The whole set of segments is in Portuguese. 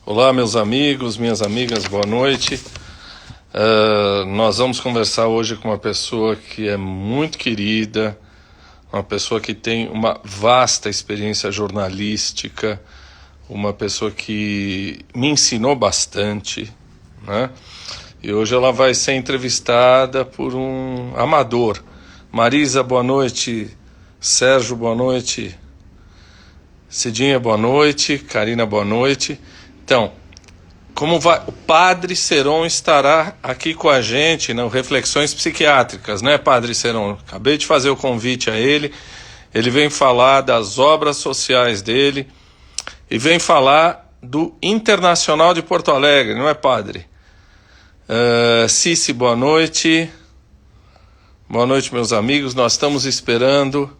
Olá, meus amigos, minhas amigas, boa noite. Nós vamos conversar hoje com uma pessoa que é muito querida, uma pessoa que tem uma vasta experiência jornalística, uma pessoa que me ensinou bastante, né? E hoje ela vai ser entrevistada por um amador. Marisa, boa noite. Sérgio, boa noite. Cidinha, boa noite. Karina, boa noite. Então, como vai? O Padre Seron estará aqui com a gente no Reflexões Psiquiátricas, né, Padre Seron? Acabei de fazer o convite a ele. Ele vem falar das obras sociais dele e vem falar do Internacional de Porto Alegre, não é, Padre? Cici, boa noite. Boa noite, meus amigos. Nós estamos esperando.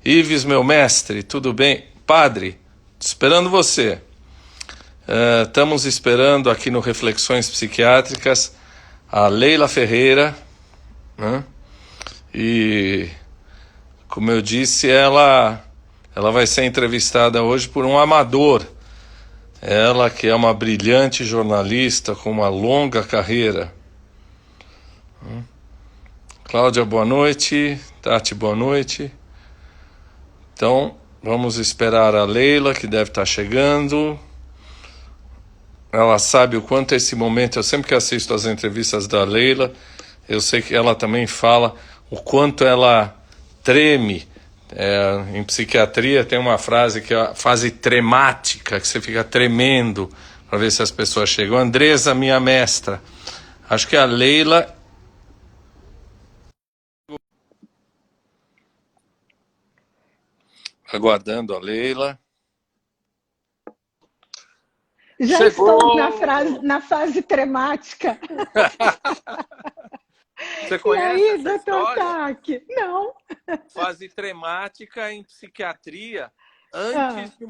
Ives, meu mestre, tudo bem? Padre, esperando você. Estamos esperando aqui no Reflexões Psiquiátricas a Leila Ferreira, né? E, como eu disse, ela vai ser entrevistada hoje por um amador. Ela que é uma brilhante jornalista com uma longa carreira. Cláudia, boa noite. Tati, boa noite. Então, vamos esperar a Leila, que deve estar chegando. Ela sabe o quanto esse momento, eu sempre que assisto as entrevistas da Leila, eu sei que ela também fala o quanto ela treme. Em psiquiatria tem uma frase que é a fase tremática, que você fica tremendo para ver se as pessoas chegam. Andresa, minha mestra, acho que a Leila... Aguardando a Leila. Já Chegou! estou na fase tremática. Você E conhece aí, essa doutor história? Taque? Não. Fase tremática em psiquiatria, Ah, antes de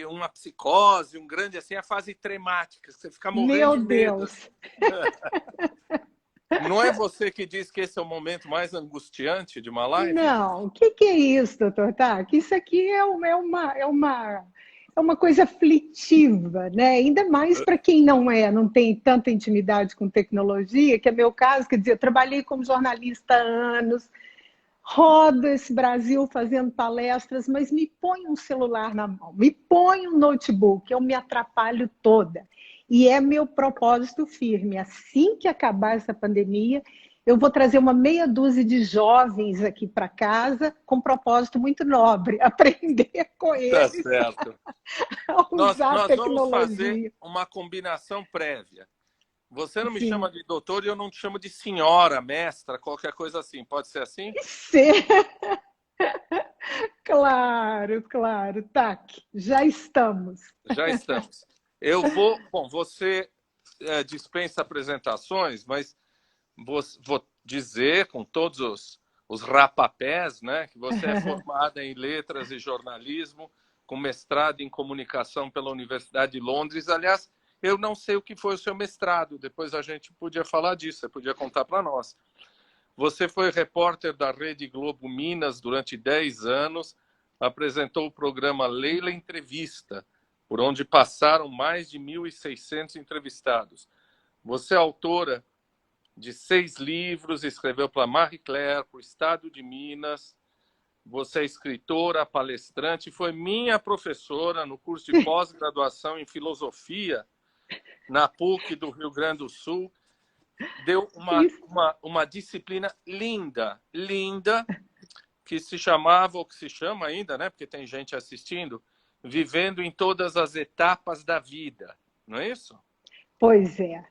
uma psicose, um grande assim, a fase tremática, você fica morrendo meu de medo. Deus. Não é você que diz que esse é o momento mais angustiante de uma live? Não, o que é isso, doutor Taque? Isso aqui é uma coisa aflitiva, né? Ainda mais para quem não tem tanta intimidade com tecnologia, que é meu caso, quer dizer, eu trabalhei como jornalista há anos, rodo esse Brasil fazendo palestras, mas me põe um celular na mão, me põe um notebook, eu me atrapalho toda. E é meu propósito firme. Assim que acabar essa pandemia, eu vou trazer uma meia dúzia de jovens aqui para casa com um propósito muito nobre, aprender com Tá eles certo. a Nós, usar a nós vamos fazer tecnologia. uma combinação prévia. Você não me chama Sim. de doutor e eu não te chamo de senhora, mestra, qualquer coisa assim. Pode ser assim? Sim. Claro, claro. Tac, já estamos. Já estamos. Eu vou. Bom, você dispensa apresentações, mas vou dizer com todos os rapapés, né, que você é formada em letras e jornalismo, com mestrado em comunicação pela Universidade de Londres. Aliás, eu não sei o que foi o seu mestrado, depois a gente podia falar disso, você podia contar para nós. Você foi repórter da Rede Globo Minas durante 10 anos, apresentou o programa Leila Entrevista, por onde passaram mais de 1.600 entrevistados. Você é autora de 6 livros, escreveu para Marie Claire, para o Estado de Minas. Você é escritora, palestrante, foi minha professora no curso de pós-graduação em filosofia na PUC do Rio Grande do Sul. Deu uma disciplina linda, linda, que se chamava, ou que se chama ainda, né? Porque tem gente assistindo, Vivendo em Todas as Etapas da Vida. Não é isso? Pois é.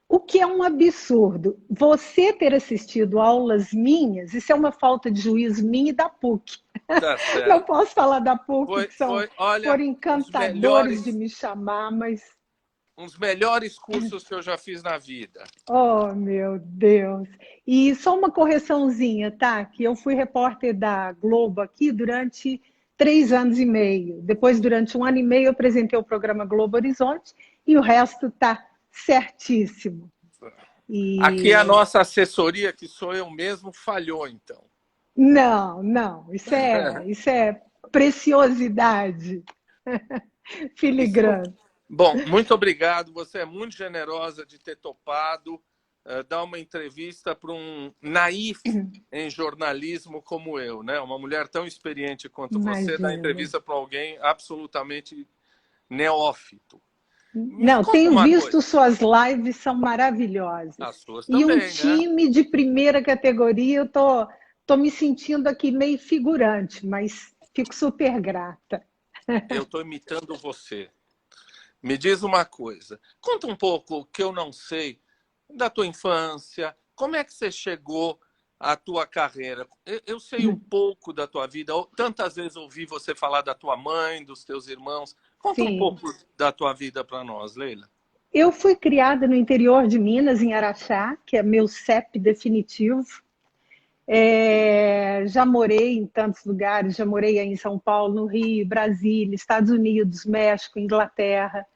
O que é um absurdo. Você ter assistido aulas minhas, isso é uma falta de juízo minha e da PUC. Tá Não certo. posso falar da PUC, que Olha, foram encantadores de me chamar, mas uns melhores cursos que eu já fiz na vida. oh, meu Deus. E só uma correçãozinha, tá? Que eu fui repórter da Globo aqui durante 3 anos e meio. Depois, durante 1 ano e meio, eu apresentei o programa Globo Horizonte e o resto tá certíssimo. Aqui a E nossa assessoria, que sou eu mesmo, falhou, então. não, não, isso é preciosidade Isso, filigrana. Bom, muito obrigado. Você é muito generosa de ter topado dar uma entrevista para um naif em jornalismo como eu, né? Uma mulher tão experiente quanto você, dar Imagina. entrevista para alguém absolutamente neófito. Me Não, conta tenho uma visto coisa. suas lives, são maravilhosas. As suas E um também, né? time de primeira categoria, eu tô me sentindo aqui meio figurante, mas fico super grata. Eu estou imitando você. Me diz uma coisa. Conta um pouco, que eu não sei, da tua infância. Como é que você chegou à tua carreira? Eu sei um pouco da tua vida. Tantas vezes ouvi você falar da tua mãe, dos teus irmãos. Conta um Sim. pouco da tua vida para nós, Leila. Eu fui criada no interior de Minas, em Araxá, que é meu CEP definitivo. Já morei em tantos lugares, já morei aí em São Paulo, no Rio, Brasília, Estados Unidos, México, Inglaterra.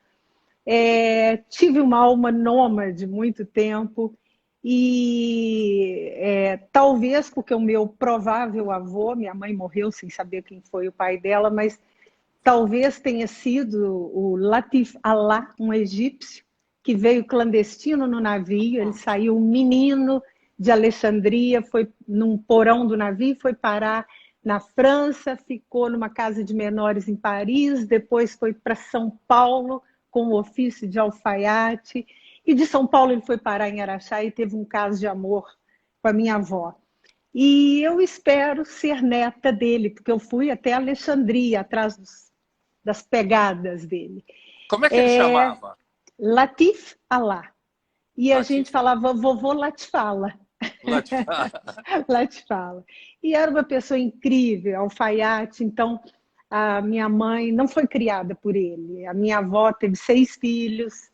Tive uma alma nômade muito tempo e talvez porque o meu provável avô, minha mãe morreu sem saber quem foi o pai dela, mas talvez tenha sido o Latif Allah, um egípcio, que veio clandestino no navio. Ele saiu um menino de Alexandria, foi num porão do navio, foi parar na França, ficou numa casa de menores em Paris, depois foi para São Paulo com o ofício de alfaiate, e de São Paulo ele foi parar em Araxá e teve um caso de amor com a minha avó. E eu espero ser neta dele, porque eu fui até Alexandria, atrás das pegadas dele. Como é que ele chamava? Latif Allah. E a gente Latif? falava, vovô Latifala. Latif. Latifala. E era uma pessoa incrível, alfaiate. Então, a minha mãe não foi criada por ele. A minha avó teve 6 filhos,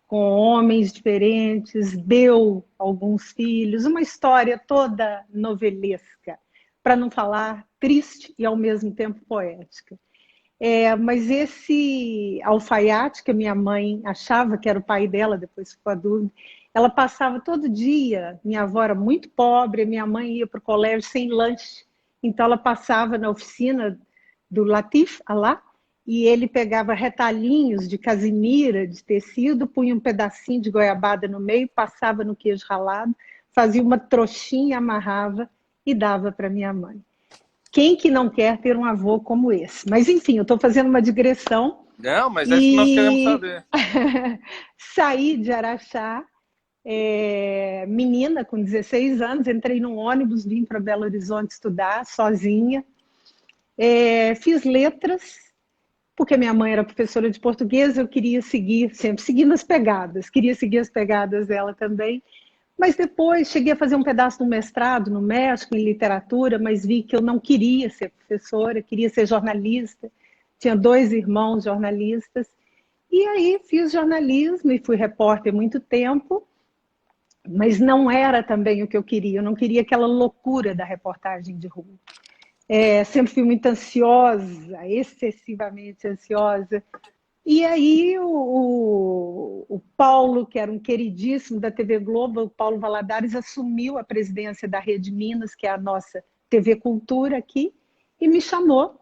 com homens diferentes, deu alguns filhos, uma história toda novelesca, para não falar triste e ao mesmo tempo poética. Mas esse alfaiate que a minha mãe achava que era o pai dela, depois ficou adulta, ela passava todo dia. Minha avó era muito pobre, minha mãe ia para o colégio sem lanche, então ela passava na oficina do Latif Allah e ele pegava retalhinhos de casimira, de tecido, punha um pedacinho de goiabada no meio, passava no queijo ralado, fazia uma trouxinha, amarrava e dava para minha mãe. Quem que não quer ter um avô como esse? Mas, enfim, eu estou fazendo uma digressão Não, mas é isso que nós queremos e saber. saí de Araxá, menina, com 16 anos, entrei num ônibus, vim para Belo Horizonte estudar sozinha. Fiz letras, porque minha mãe era professora de português, eu queria seguir, sempre seguindo as pegadas, queria seguir as pegadas dela também. Mas depois cheguei a fazer um pedaço do mestrado no México, em literatura, mas vi que eu não queria ser professora, queria ser jornalista. Tinha 2 irmãos jornalistas. E aí fiz jornalismo e fui repórter muito tempo, mas não era também o que eu queria. Eu não queria aquela loucura da reportagem de rua. Sempre fui muito ansiosa, excessivamente ansiosa. E aí o Paulo, que era um queridíssimo da TV Globo, o Paulo Valadares, assumiu a presidência da Rede Minas, que é a nossa TV Cultura aqui, e me chamou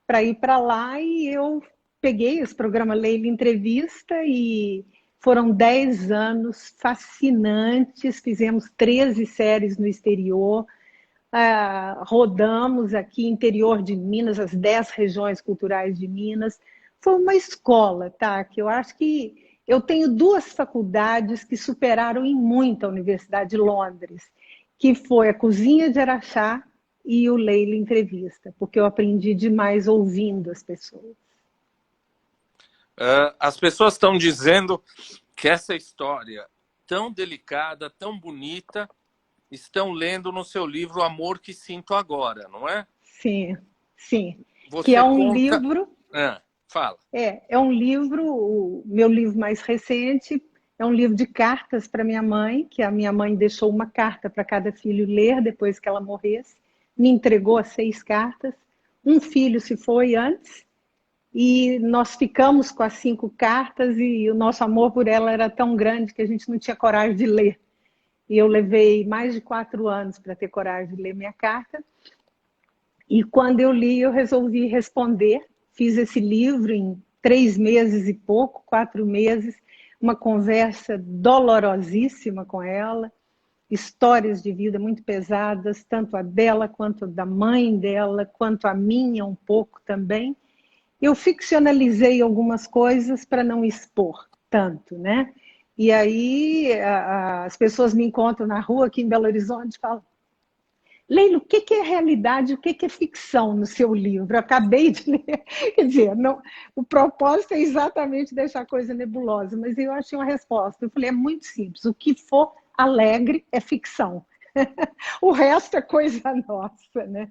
para ir para lá, e eu peguei esse programa Leila Entrevista e foram 10 anos fascinantes, fizemos 13 séries no exterior, rodamos aqui interior de Minas, as 10 regiões culturais de Minas. Foi uma escola, tá? Que eu acho que eu tenho 2 faculdades que superaram em muito a Universidade de Londres, que foi a Cozinha de Araxá e o Leila Entrevista, porque eu aprendi demais ouvindo as pessoas. As pessoas estão dizendo que essa história tão delicada, tão bonita, estão lendo no seu livro O Amor que Sinto Agora, não é? Sim, sim. Que é Você um conta. livro. Fala. É um livro, o meu livro mais recente, é um livro de cartas para minha mãe, que a minha mãe deixou uma carta para cada filho ler depois que ela morresse, me entregou as 6 cartas, um filho se foi antes, e nós ficamos com as 5 cartas, e o nosso amor por ela era tão grande que a gente não tinha coragem de ler. E eu levei mais de 4 anos para ter coragem de ler minha carta, e quando eu li, eu resolvi responder. Fiz esse livro em 3 meses e pouco, 4 meses, uma conversa dolorosíssima com ela, histórias de vida muito pesadas, tanto a dela quanto da mãe dela, quanto a minha um pouco também. Eu ficcionalizei algumas coisas para não expor tanto, né? E aí as pessoas me encontram na rua aqui em Belo Horizonte e falam: Leila, o que é realidade, o que é ficção no seu livro? Eu acabei de ler. Quer dizer, não, o propósito é exatamente deixar a coisa nebulosa, mas eu achei uma resposta. Eu falei, é muito simples, o que for alegre é ficção. O resto é coisa nossa, né?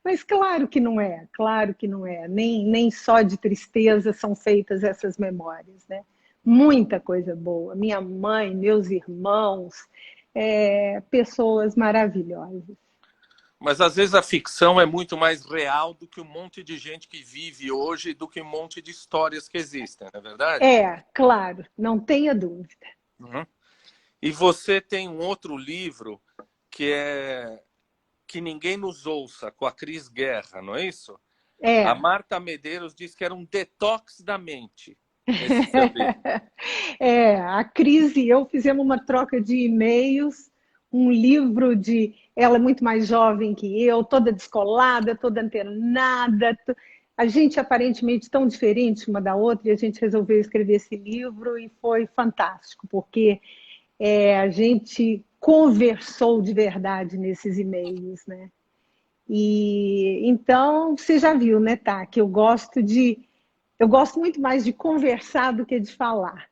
Mas claro que não é, claro que não é. Nem só de tristeza são feitas essas memórias, né? Muita coisa boa. Minha mãe, meus irmãos, pessoas maravilhosas. Mas às vezes a ficção é muito mais real do que um monte de gente que vive hoje, do que um monte de histórias que existem, não é verdade? Claro, não tenha dúvida. Uhum. E você tem um outro livro que é Que Ninguém Nos Ouça, com a Cris Guerra, não é isso? A Marta Medeiros diz que era um detox da mente, esse seu livro. A Cris e eu fizemos uma troca de e-mails, um livro de... Ela é muito mais jovem que eu, toda descolada, toda antenada. A gente aparentemente tão diferente uma da outra, e a gente resolveu escrever esse livro e foi fantástico, porque a gente conversou de verdade nesses e-mails, né? E então você já viu, né, tá? Que eu gosto muito mais de conversar do que de falar.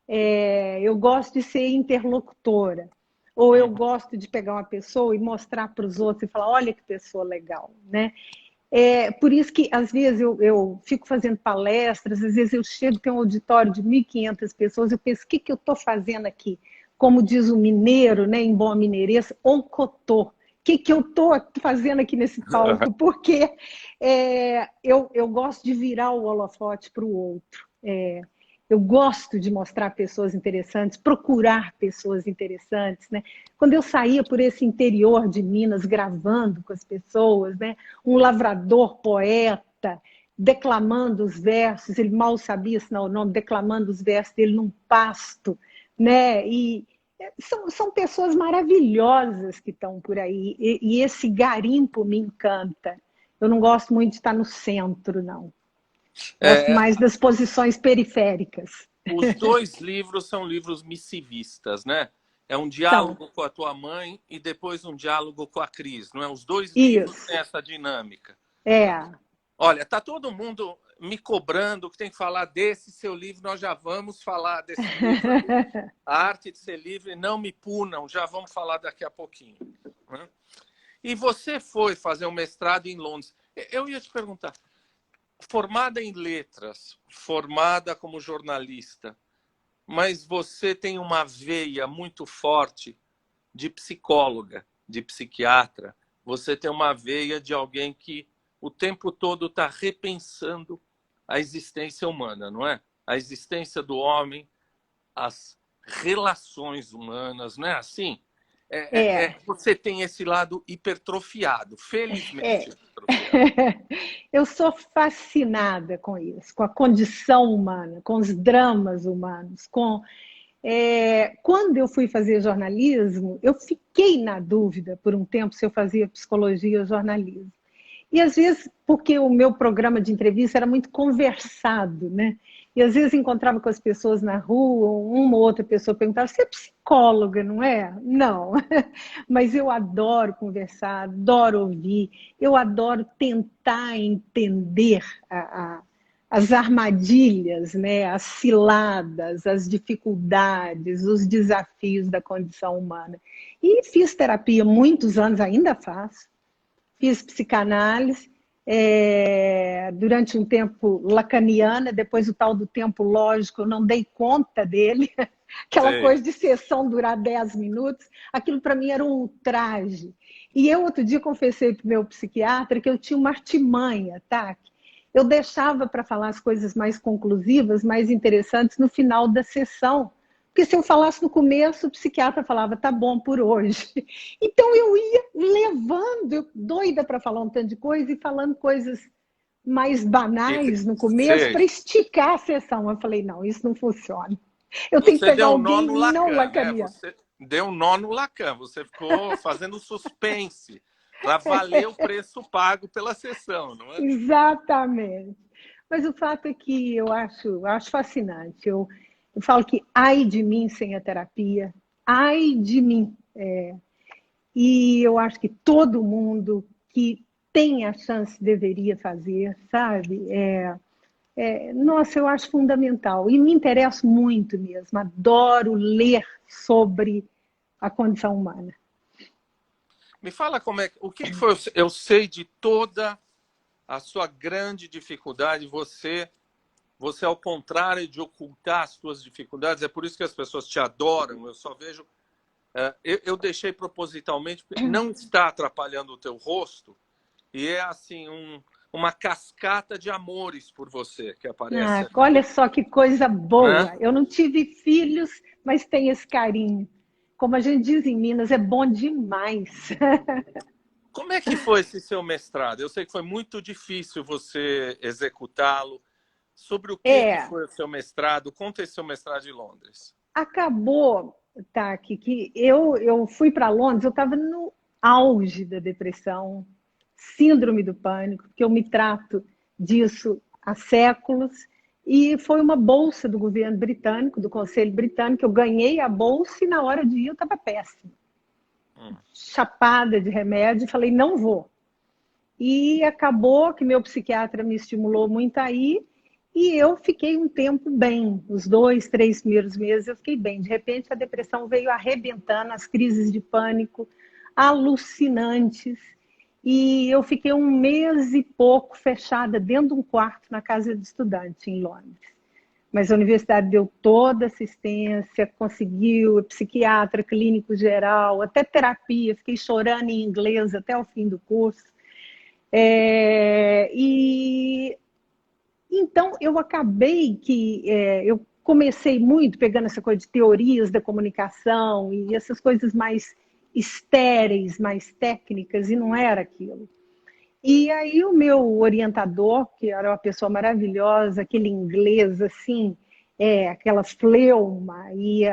Eu gosto de ser interlocutora. Ou eu gosto de pegar uma pessoa e mostrar para os outros e falar, olha que pessoa legal, né? Por isso que, às vezes, eu fico fazendo palestras, às vezes eu chego, tem um auditório de 1.500 pessoas, eu penso, o que eu estou fazendo aqui? Como diz o mineiro, né, em boa mineirês, oncotô. O que eu estou fazendo aqui nesse palco? Porque eu gosto de virar o holofote para o outro. Eu gosto de mostrar pessoas interessantes, procurar pessoas interessantes, né? Quando eu saía por esse interior de Minas gravando com as pessoas, né? Um lavrador poeta declamando os versos, ele mal sabia assinar o nome, declamando os versos dele num pasto, né? E são pessoas maravilhosas que estão por aí, e esse garimpo me encanta. Eu não gosto muito de estar no centro, não. Gosto mais das posições periféricas. Os dois livros são livros missivistas, né? É um diálogo com a tua mãe e depois um diálogo com a Cris, não é? Os dois livros têm essa dinâmica. Olha, tá todo mundo me cobrando que tem que falar desse seu livro, nós já vamos falar desse livro. A Arte de Ser Livre, não me punam, já vamos falar daqui a pouquinho. Né? E você foi fazer um mestrado em Londres. Eu ia te perguntar, formada em letras, formada como jornalista, mas você tem uma veia muito forte de psicóloga, de psiquiatra. Você tem uma veia de alguém que o tempo todo está repensando a existência humana, não é? A existência do homem, as relações humanas, não é assim? Você tem esse lado hipertrofiado, felizmente hipertrofiado. Eu sou fascinada com isso, com a condição humana, com os dramas humanos. Quando eu fui fazer jornalismo, eu fiquei na dúvida por um tempo se eu fazia psicologia ou jornalismo. E às vezes, porque o meu programa de entrevista era muito conversado, né? E às vezes encontrava com as pessoas na rua, uma ou outra pessoa perguntava, você é psicóloga, não é? Não, mas eu adoro conversar, adoro ouvir, eu adoro tentar entender as armadilhas, né? As ciladas, as dificuldades, os desafios da condição humana. E fiz terapia muitos anos, ainda faço. Fiz psicanálise, durante um tempo lacaniana, depois o tal do tempo lógico, eu não dei conta dele, aquela coisa de sessão durar 10 minutos, aquilo para mim era um ultraje. E eu outro dia confessei para o meu psiquiatra que eu tinha uma artimanha, tá? Eu deixava para falar as coisas mais conclusivas, mais interessantes no final da sessão. Porque se eu falasse no começo, o psiquiatra falava, tá bom por hoje. Então eu ia levando, eu doida para falar um tanto de coisa e falando coisas mais banais no começo para Sei. esticar a sessão. Eu falei, não, isso não funciona. Eu tenho que Você pegar deu um nó alguém no não Lacan, né? lacaniano. Você deu um nó no Lacan. Você ficou fazendo suspense para valer o preço pago pela sessão, não é? Exatamente. Mas o fato é que eu acho fascinante. Eu falo que ai de mim sem a terapia, ai de mim. E eu acho que todo mundo que tem a chance deveria fazer, sabe? Nossa, eu acho fundamental. E me interesso muito mesmo. Adoro ler sobre a condição humana. Me fala o que foi. Eu sei de toda a sua grande dificuldade. Você ao contrário de ocultar as suas dificuldades, é por isso que as pessoas te adoram. Eu só vejo. Eu deixei propositalmente, porque não está atrapalhando o teu rosto, e é assim uma cascata de amores por você que aparece Ah, aqui, olha só que coisa né? boa. Eu não tive filhos, mas tenho esse carinho. Como a gente diz em Minas, é bom demais. Como é que foi esse seu mestrado? Eu sei que foi muito difícil você executá-lo. Sobre o que É, foi o seu mestrado? Conta esse seu mestrado de Londres. acabou, Taki, que eu fui para Londres, eu estava no auge da depressão, síndrome do pânico, que eu me trato disso há séculos, e foi uma bolsa do governo britânico, do Conselho Britânico, eu ganhei a bolsa e na hora de ir eu estava péssima, Hum. chapada de remédio, e falei, não vou. E acabou que meu psiquiatra me estimulou muito aí e eu fiquei um tempo bem. Os 2, 3 primeiros meses eu fiquei bem. De repente a depressão veio arrebentando, as crises de pânico alucinantes. E eu fiquei um mês e pouco fechada dentro de um quarto na casa de estudante em Londres. Mas a universidade deu toda assistência, conseguiu psiquiatra, clínico geral, até terapia. Fiquei chorando em inglês até o fim do curso. E então eu acabei que eu comecei muito pegando essa coisa de teorias da comunicação e essas coisas mais estéreis, mais técnicas, e não era aquilo. E aí o meu orientador, que era uma pessoa maravilhosa, aquele inglês assim, aquela fleuma, e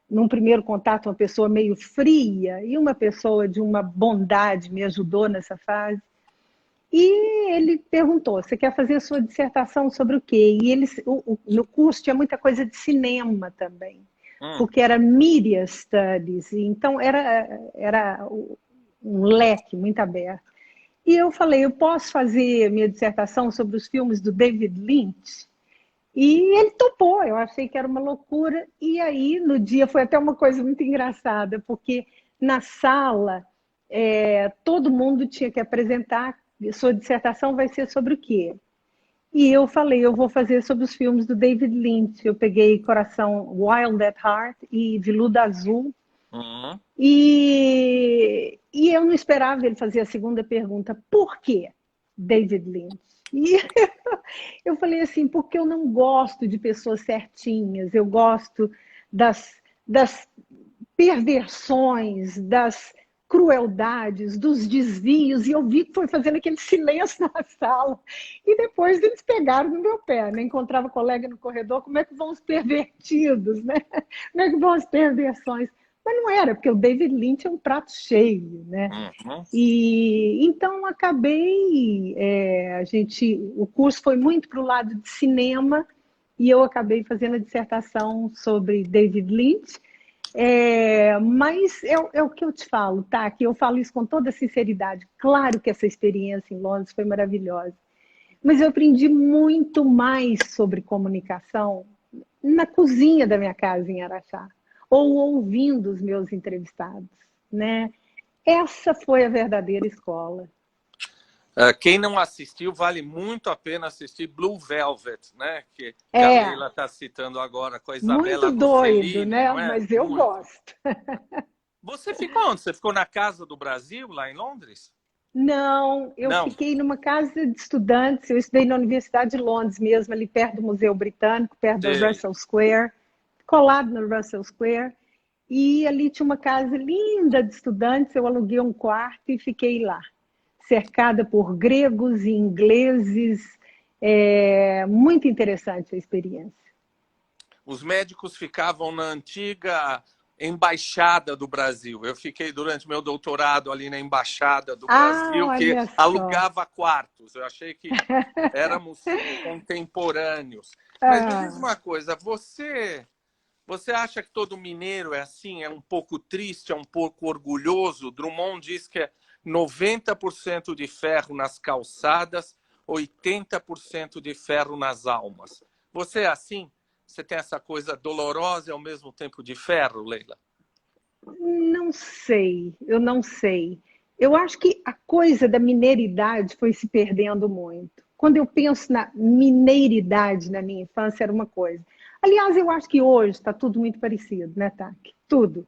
num primeiro contato uma pessoa meio fria e uma pessoa de uma bondade me ajudou nessa fase. E ele perguntou: você quer fazer a sua dissertação sobre o quê? E no curso tinha muita coisa de cinema também, Hum. porque era Media Studies, então era um leque muito aberto. E eu falei: eu posso fazer minha dissertação sobre os filmes do David Lynch? E ele topou, eu achei que era uma loucura. E aí, no dia, foi até uma coisa muito engraçada, porque na sala, todo mundo tinha que apresentar, sua dissertação vai ser sobre o quê? E eu falei, eu vou fazer sobre os filmes do David Lynch. Eu peguei Coração Wild at Heart e Veludo Azul. Hum. E eu não esperava ele fazer a segunda pergunta. Por quê, David Lynch? E eu falei assim, porque eu não gosto de pessoas certinhas, eu gosto das perversões, das crueldades, dos desvios, e eu vi que foi fazendo aquele silêncio na sala. E depois eles pegaram no meu pé, né? Encontrava colega no corredor, como é que vão os pervertidos, né? Como é que vão as perversões? Mas não era, porque o David Lynch é um prato cheio, né? Uhum. E então acabei, o curso foi muito para o lado de cinema e eu acabei fazendo a dissertação sobre David Lynch. Mas é o que eu te falo, tá? Que eu falo isso com toda sinceridade. Claro que essa experiência em Londres foi maravilhosa, mas eu aprendi muito mais sobre comunicação na cozinha da minha casa em Araxá, ou ouvindo os meus entrevistados, né? Essa foi a verdadeira escola. Quem não assistiu, vale muito a pena assistir Blue Velvet, né? Que a É, Leila está citando agora com a muito Isabela doido, Rossellini, né? não é? Mas eu Muito. gosto. Você ficou onde? Você ficou na Casa do Brasil, lá em Londres? Não, eu Não. fiquei numa casa de estudantes, eu estudei na Universidade de Londres mesmo, ali perto do Museu Britânico, perto da Sei. Russell Square, colado no Russell Square, e ali tinha uma casa linda de estudantes, eu aluguei um quarto e fiquei lá, cercada por gregos e ingleses, É muito interessante a experiência. Os médicos ficavam na antiga Embaixada do Brasil. Eu fiquei durante meu doutorado ali na Embaixada do Ah, Brasil, que olha só. alugava quartos. Eu achei que éramos contemporâneos. Mas me diz Ah, uma coisa, você acha que todo mineiro é assim, é um pouco triste, é um pouco orgulhoso? Drummond diz que é 90% de ferro nas calçadas, 80% de ferro nas almas. Você é assim? Você tem essa coisa dolorosa e ao mesmo tempo de ferro, Leila? não sei, eu não sei. Eu acho que a coisa da mineiridade foi se perdendo muito. Quando eu penso na mineiridade na minha infância, era uma coisa. Aliás, eu acho que hoje está tudo muito parecido, né, Taki? Tudo.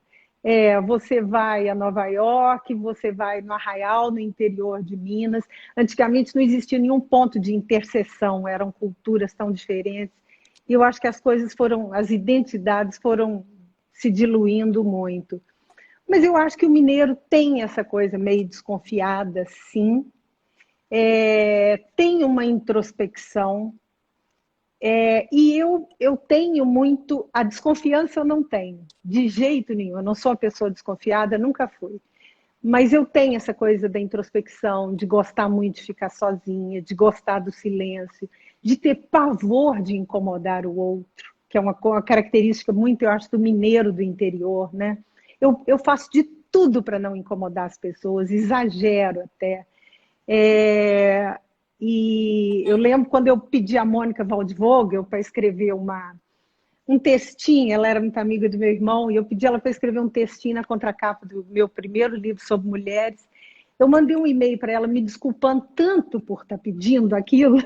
Você vai a Nova York, você vai no Arraial, no interior de Minas. Antigamente não existia nenhum ponto de interseção, eram culturas tão diferentes. E eu acho que as coisas foram, as identidades foram se diluindo muito. Mas eu acho que o mineiro tem essa coisa meio desconfiada, sim. Tem uma introspecção. E eu tenho muito. A desconfiança eu não tenho, de jeito nenhum. Eu não sou uma pessoa desconfiada, nunca fui. Mas eu tenho essa coisa da introspecção, de gostar muito de ficar sozinha, de gostar do silêncio, de ter pavor de incomodar o outro, que é uma característica muito, eu acho, do mineiro do interior, né? Eu faço de tudo para não incomodar as pessoas, exagero até. É, e eu lembro quando eu pedi a Mônica Waldvogel para escrever um textinho, ela era muito amiga do meu irmão, e eu pedi ela para escrever um textinho na contracapa do meu primeiro livro sobre mulheres. Eu mandei um e-mail para ela me desculpando tanto por estar pedindo aquilo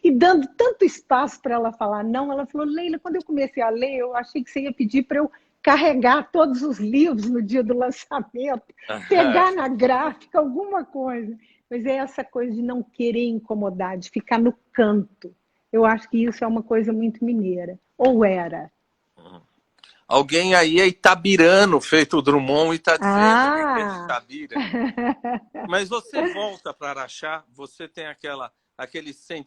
e dando tanto espaço para ela falar não. Ela falou, Leila, quando eu comecei a ler, eu achei que você ia pedir para eu carregar todos os livros no dia do lançamento, pegar na gráfica, alguma coisa. Mas é essa coisa de não querer incomodar, de ficar no canto. Eu acho que isso é uma coisa muito mineira. Ou era. Alguém aí é itabirano, feito o Drummond, e está dizendo que é de Ah! Itabira. Mas você volta para Araxá, você tem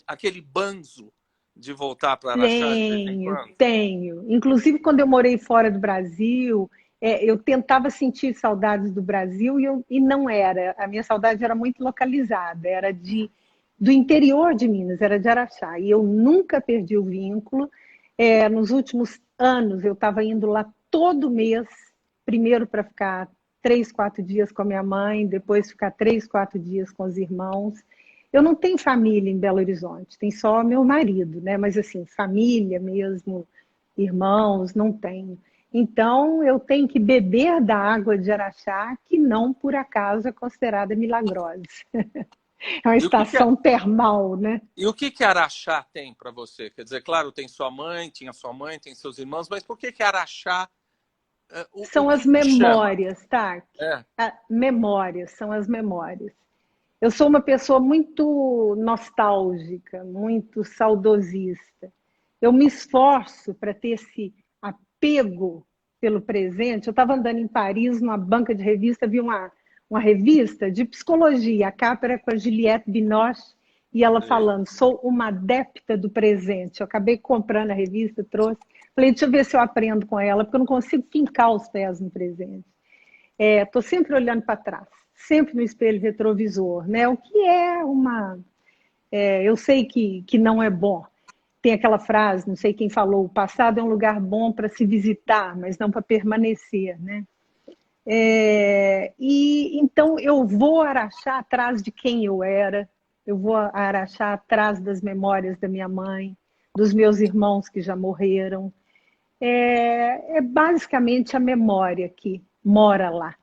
aquele banzo de voltar para Araxá de vez em Tenho, quando? tenho. Inclusive, quando eu morei fora do Brasil, eu tentava sentir saudades do Brasil e não era. A minha saudade era muito localizada, era do interior de Minas, era de Araxá. E eu nunca perdi o vínculo. Nos últimos anos, eu estava indo lá todo mês, primeiro para ficar 3, 4 dias com a minha mãe, depois ficar 3, 4 dias com os irmãos. Eu não tenho família em Belo Horizonte, tem só meu marido, né? Mas assim, família mesmo, irmãos, não tenho. Então, eu tenho que beber da água de Araxá, que não por acaso é considerada milagrosa. É uma E o que que, estação termal, né? e o que que Araxá tem para você? Quer dizer, claro, tem sua mãe, tinha sua mãe, tem seus irmãos, mas por que Araxá, o São que as te chama? memórias, tá? É. Memórias, são as memórias. Eu sou uma pessoa muito nostálgica, muito saudosista. Eu me esforço para ter esse apego pelo presente. Eu estava andando em Paris, numa banca de revista, vi uma revista de psicologia. A capa era com a Juliette Binoche e ela falando: sou uma adepta do presente. Eu acabei comprando a revista, trouxe. Falei, deixa eu ver se eu aprendo com ela, porque eu não consigo fincar os pés no presente. Estou sempre olhando para trás, sempre no espelho retrovisor, né? O que é uma. Eu sei que não é bom. Tem aquela frase, não sei quem falou, o passado é um lugar bom para se visitar, mas não para permanecer, né? E então eu vou Araxá atrás de quem eu era, eu vou Araxá atrás das memórias da minha mãe, dos meus irmãos que já morreram. É basicamente a memória que mora lá.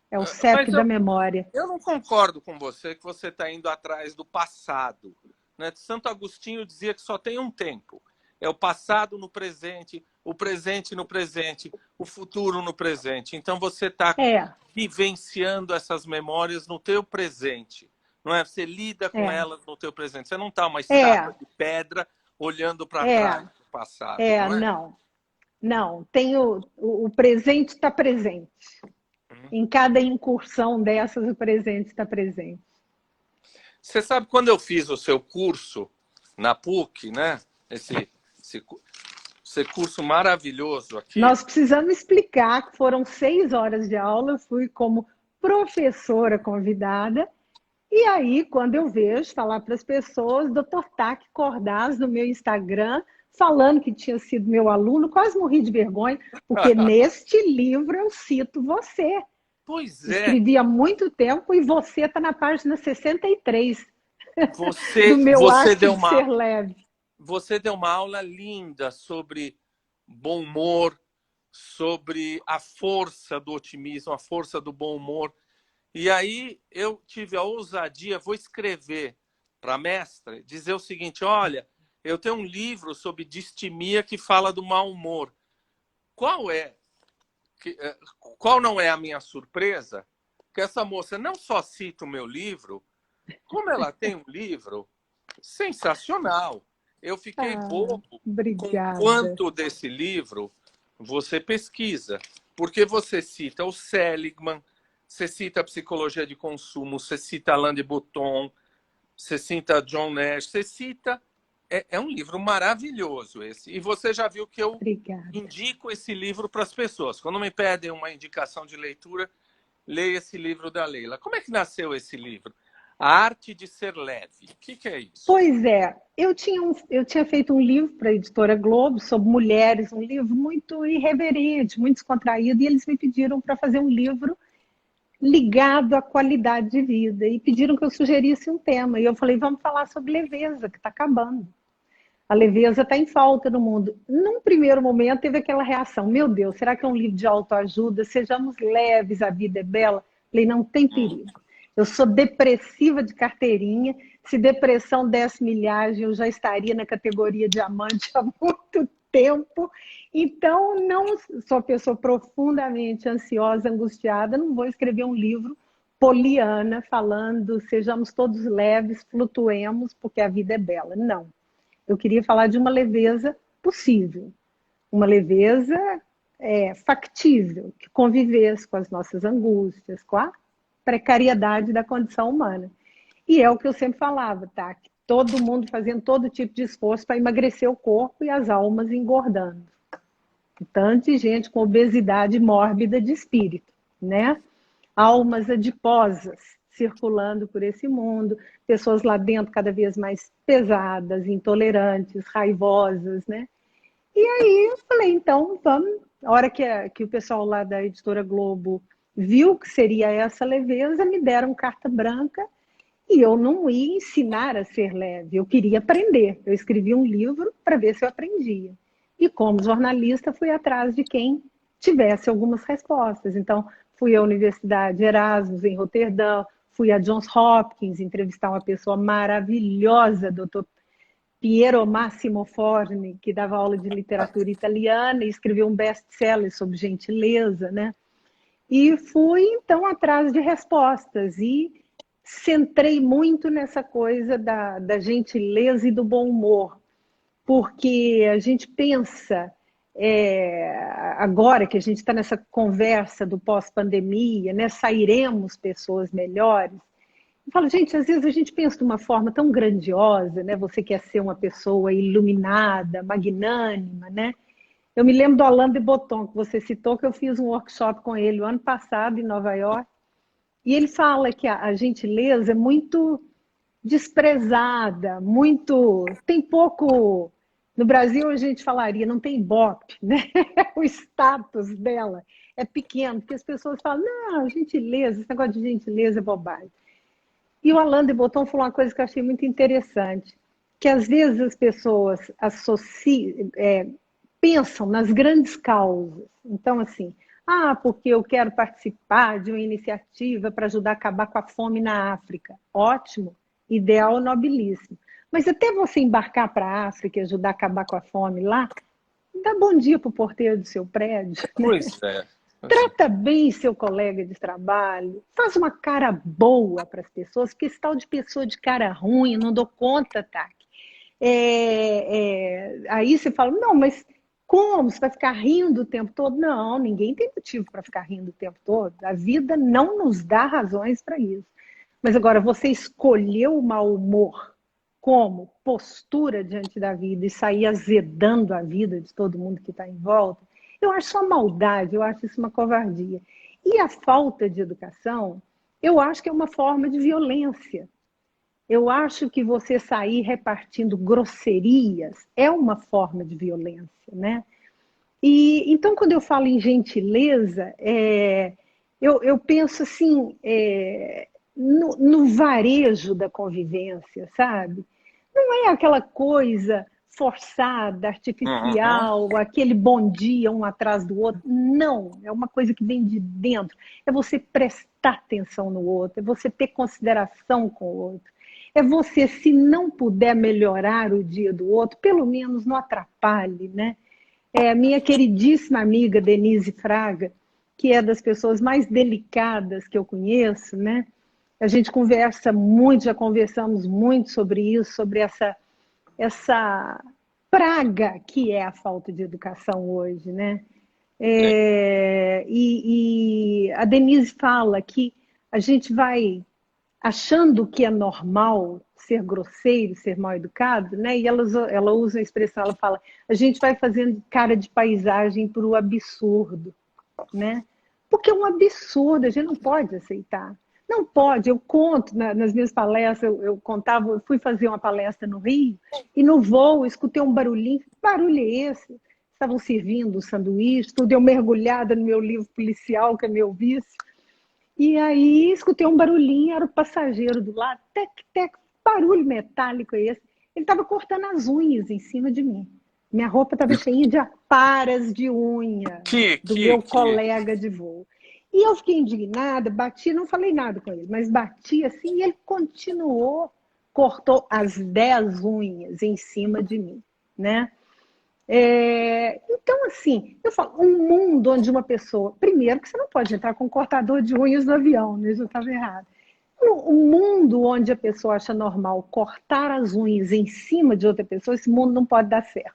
É o Mas CEP da memória. eu não concordo com você que você está indo atrás do passado. Né? Santo Agostinho dizia que só tem um tempo. É o passado no presente, o presente no presente, o futuro no presente. Então você está É, vivenciando essas memórias no teu presente. Não é? Você lida com é, elas no teu presente. Você não está uma estátua é, de pedra olhando para trás é, do passado, não é? não, não. Tem o presente está presente. Em cada incursão dessas, o presente está presente. Você sabe, quando eu fiz o seu curso, na PUC, né? Esse curso maravilhoso aqui. Nós precisamos explicar que foram 6 horas de aula, eu fui como professora convidada, e aí, quando eu vejo falar para as pessoas, Dr. Tac Cordaz no meu Instagram, falando que tinha sido meu aluno, quase morri de vergonha, porque neste livro eu cito você. Pois é. Escrevi há muito tempo e você está na página 63 Você, do meu você Arte deu de Ser Leve. Você deu uma aula linda sobre bom humor, sobre a força do otimismo, a força do bom humor. E aí eu tive a ousadia, vou escrever para a mestra, dizer o seguinte: olha, eu tenho um livro sobre distimia que fala do mau humor. Qual não é a minha surpresa? Que essa moça não só cita o meu livro, como ela tem um livro sensacional. Eu fiquei bobo com Obrigada. quanto desse livro você pesquisa, porque você cita o Seligman, você cita a psicologia de consumo, você cita Alain de Botton, você cita John Nash, você cita... É um livro maravilhoso esse. E você já viu que eu Obrigada. indico esse livro para as pessoas. Quando me pedem uma indicação de leitura, leia esse livro da Leila. Como é que nasceu esse livro? A Arte de Ser Leve. O que é isso? Pois é, eu tinha feito um livro para a editora Globo sobre mulheres, um livro muito irreverente, muito descontraído, e eles me pediram para fazer um livro ligado à qualidade de vida, e pediram que eu sugerisse um tema. E eu falei, vamos falar sobre leveza, que está acabando. A leveza está em falta no mundo. Num primeiro momento teve aquela reação, meu Deus, será que é um livro de autoajuda? Sejamos leves, a vida é bela. Falei, não tem perigo. Eu sou depressiva de carteirinha. Se depressão desse milhagem, eu já estaria na categoria diamante há muito tempo. Então, não sou uma pessoa profundamente ansiosa, angustiada, não vou escrever um livro poliana falando sejamos todos leves, flutuemos, porque a vida é bela. Não. Eu queria falar de uma leveza possível, uma leveza factível, que convivesse com as nossas angústias, com a precariedade da condição humana. E é o que eu sempre falava, tá? Que todo mundo fazendo todo tipo de esforço para emagrecer o corpo e as almas engordando. Tanta gente com obesidade mórbida de espírito, né? Almas adiposas circulando por esse mundo, pessoas lá dentro cada vez mais pesadas, intolerantes, raivosas, né? E aí eu falei, então vamos. A hora que o pessoal lá da editora Globo viu que seria essa leveza, me deram carta branca e eu não ia ensinar a ser leve, eu queria aprender. Eu escrevi um livro para ver se eu aprendia. E como jornalista, fui atrás de quem tivesse algumas respostas. Então, fui à Universidade Erasmus, em Roterdã, fui a Johns Hopkins entrevistar uma pessoa maravilhosa, doutor Piero Massimo Forni, que dava aula de literatura italiana e escreveu um best-seller sobre gentileza, né? E fui, então, atrás de respostas e centrei muito nessa coisa da gentileza e do bom humor, porque a gente pensa, agora que a gente está nessa conversa do pós-pandemia, né, sairemos pessoas melhores. Eu falo, gente, às vezes a gente pensa de uma forma tão grandiosa, né? Você quer ser uma pessoa iluminada, magnânima, né? Eu me lembro do Alain de Botton, que você citou, que eu fiz um workshop com ele o ano passado em Nova York, e ele fala que a gentileza é muito desprezada, muito... Tem pouco... No Brasil, a gente falaria, não tem ibope, né? O status dela é pequeno, porque as pessoas falam, não, gentileza, esse negócio de gentileza é bobagem. E o Alain de Botton falou uma coisa que eu achei muito interessante, que às vezes as pessoas pensam nas grandes causas. Então, assim, porque eu quero participar de uma iniciativa para ajudar a acabar com a fome na África. Ótimo, ideal nobilíssimo. Mas até você embarcar para a África e ajudar a acabar com a fome lá, dá bom dia para o porteiro do seu prédio. Pois é. Trata bem seu colega de trabalho, faz uma cara boa para as pessoas, porque esse tal de pessoa de cara ruim, eu não dou conta, tá? Aí você fala, não, mas como? Você vai ficar rindo o tempo todo? Não, ninguém tem motivo para ficar rindo o tempo todo. A vida não nos dá razões para isso. Mas agora, você escolheu o mau humor como postura diante da vida e sair azedando a vida de todo mundo que está em volta, eu acho só maldade, eu acho isso uma covardia. E a falta de educação, eu acho que é uma forma de violência. Eu acho que você sair repartindo grosserias é uma forma de violência, né? E então, quando eu falo em gentileza, eu penso assim, no varejo da convivência, sabe? Não é aquela coisa forçada, Uhum. artificial, aquele bom dia um atrás do outro. Não, é uma coisa que vem de dentro. É você prestar atenção no outro, é você ter consideração com o outro. É você, se não puder melhorar o dia do outro, pelo menos não atrapalhe, né? É a minha queridíssima amiga Denise Fraga, que é das pessoas mais delicadas que eu conheço, né? A gente conversa muito, já conversamos muito sobre isso, sobre essa praga que é a falta de educação hoje, né? E a Denise fala que a gente vai achando que é normal ser grosseiro, ser mal educado, né? E ela usa a expressão, ela fala, a gente vai fazendo cara de paisagem para o absurdo, né? Porque é um absurdo, a gente não pode aceitar. Não pode, eu conto nas minhas palestras, eu contava, eu fui fazer uma palestra no Rio, e no voo eu escutei um barulhinho, que barulho é esse? Estavam servindo sanduíche, tudo, eu mergulhada no meu livro policial, que é meu vício, e aí escutei um barulhinho, era o passageiro do lado, tec, tec, barulho metálico é esse. Ele estava cortando as unhas em cima de mim. Minha roupa estava cheia de aparas de unha Que, do que, meu que. colega de voo. E eu fiquei indignada, bati, não falei nada com ele, mas bati assim e ele continuou, cortou as 10 unhas em cima de mim, né? Então, assim, eu falo, um mundo onde uma pessoa. Primeiro, que você não pode entrar com um cortador de unhas no avião, né? Já estava errado. Um mundo onde a pessoa acha normal cortar as unhas em cima de outra pessoa, esse mundo não pode dar certo.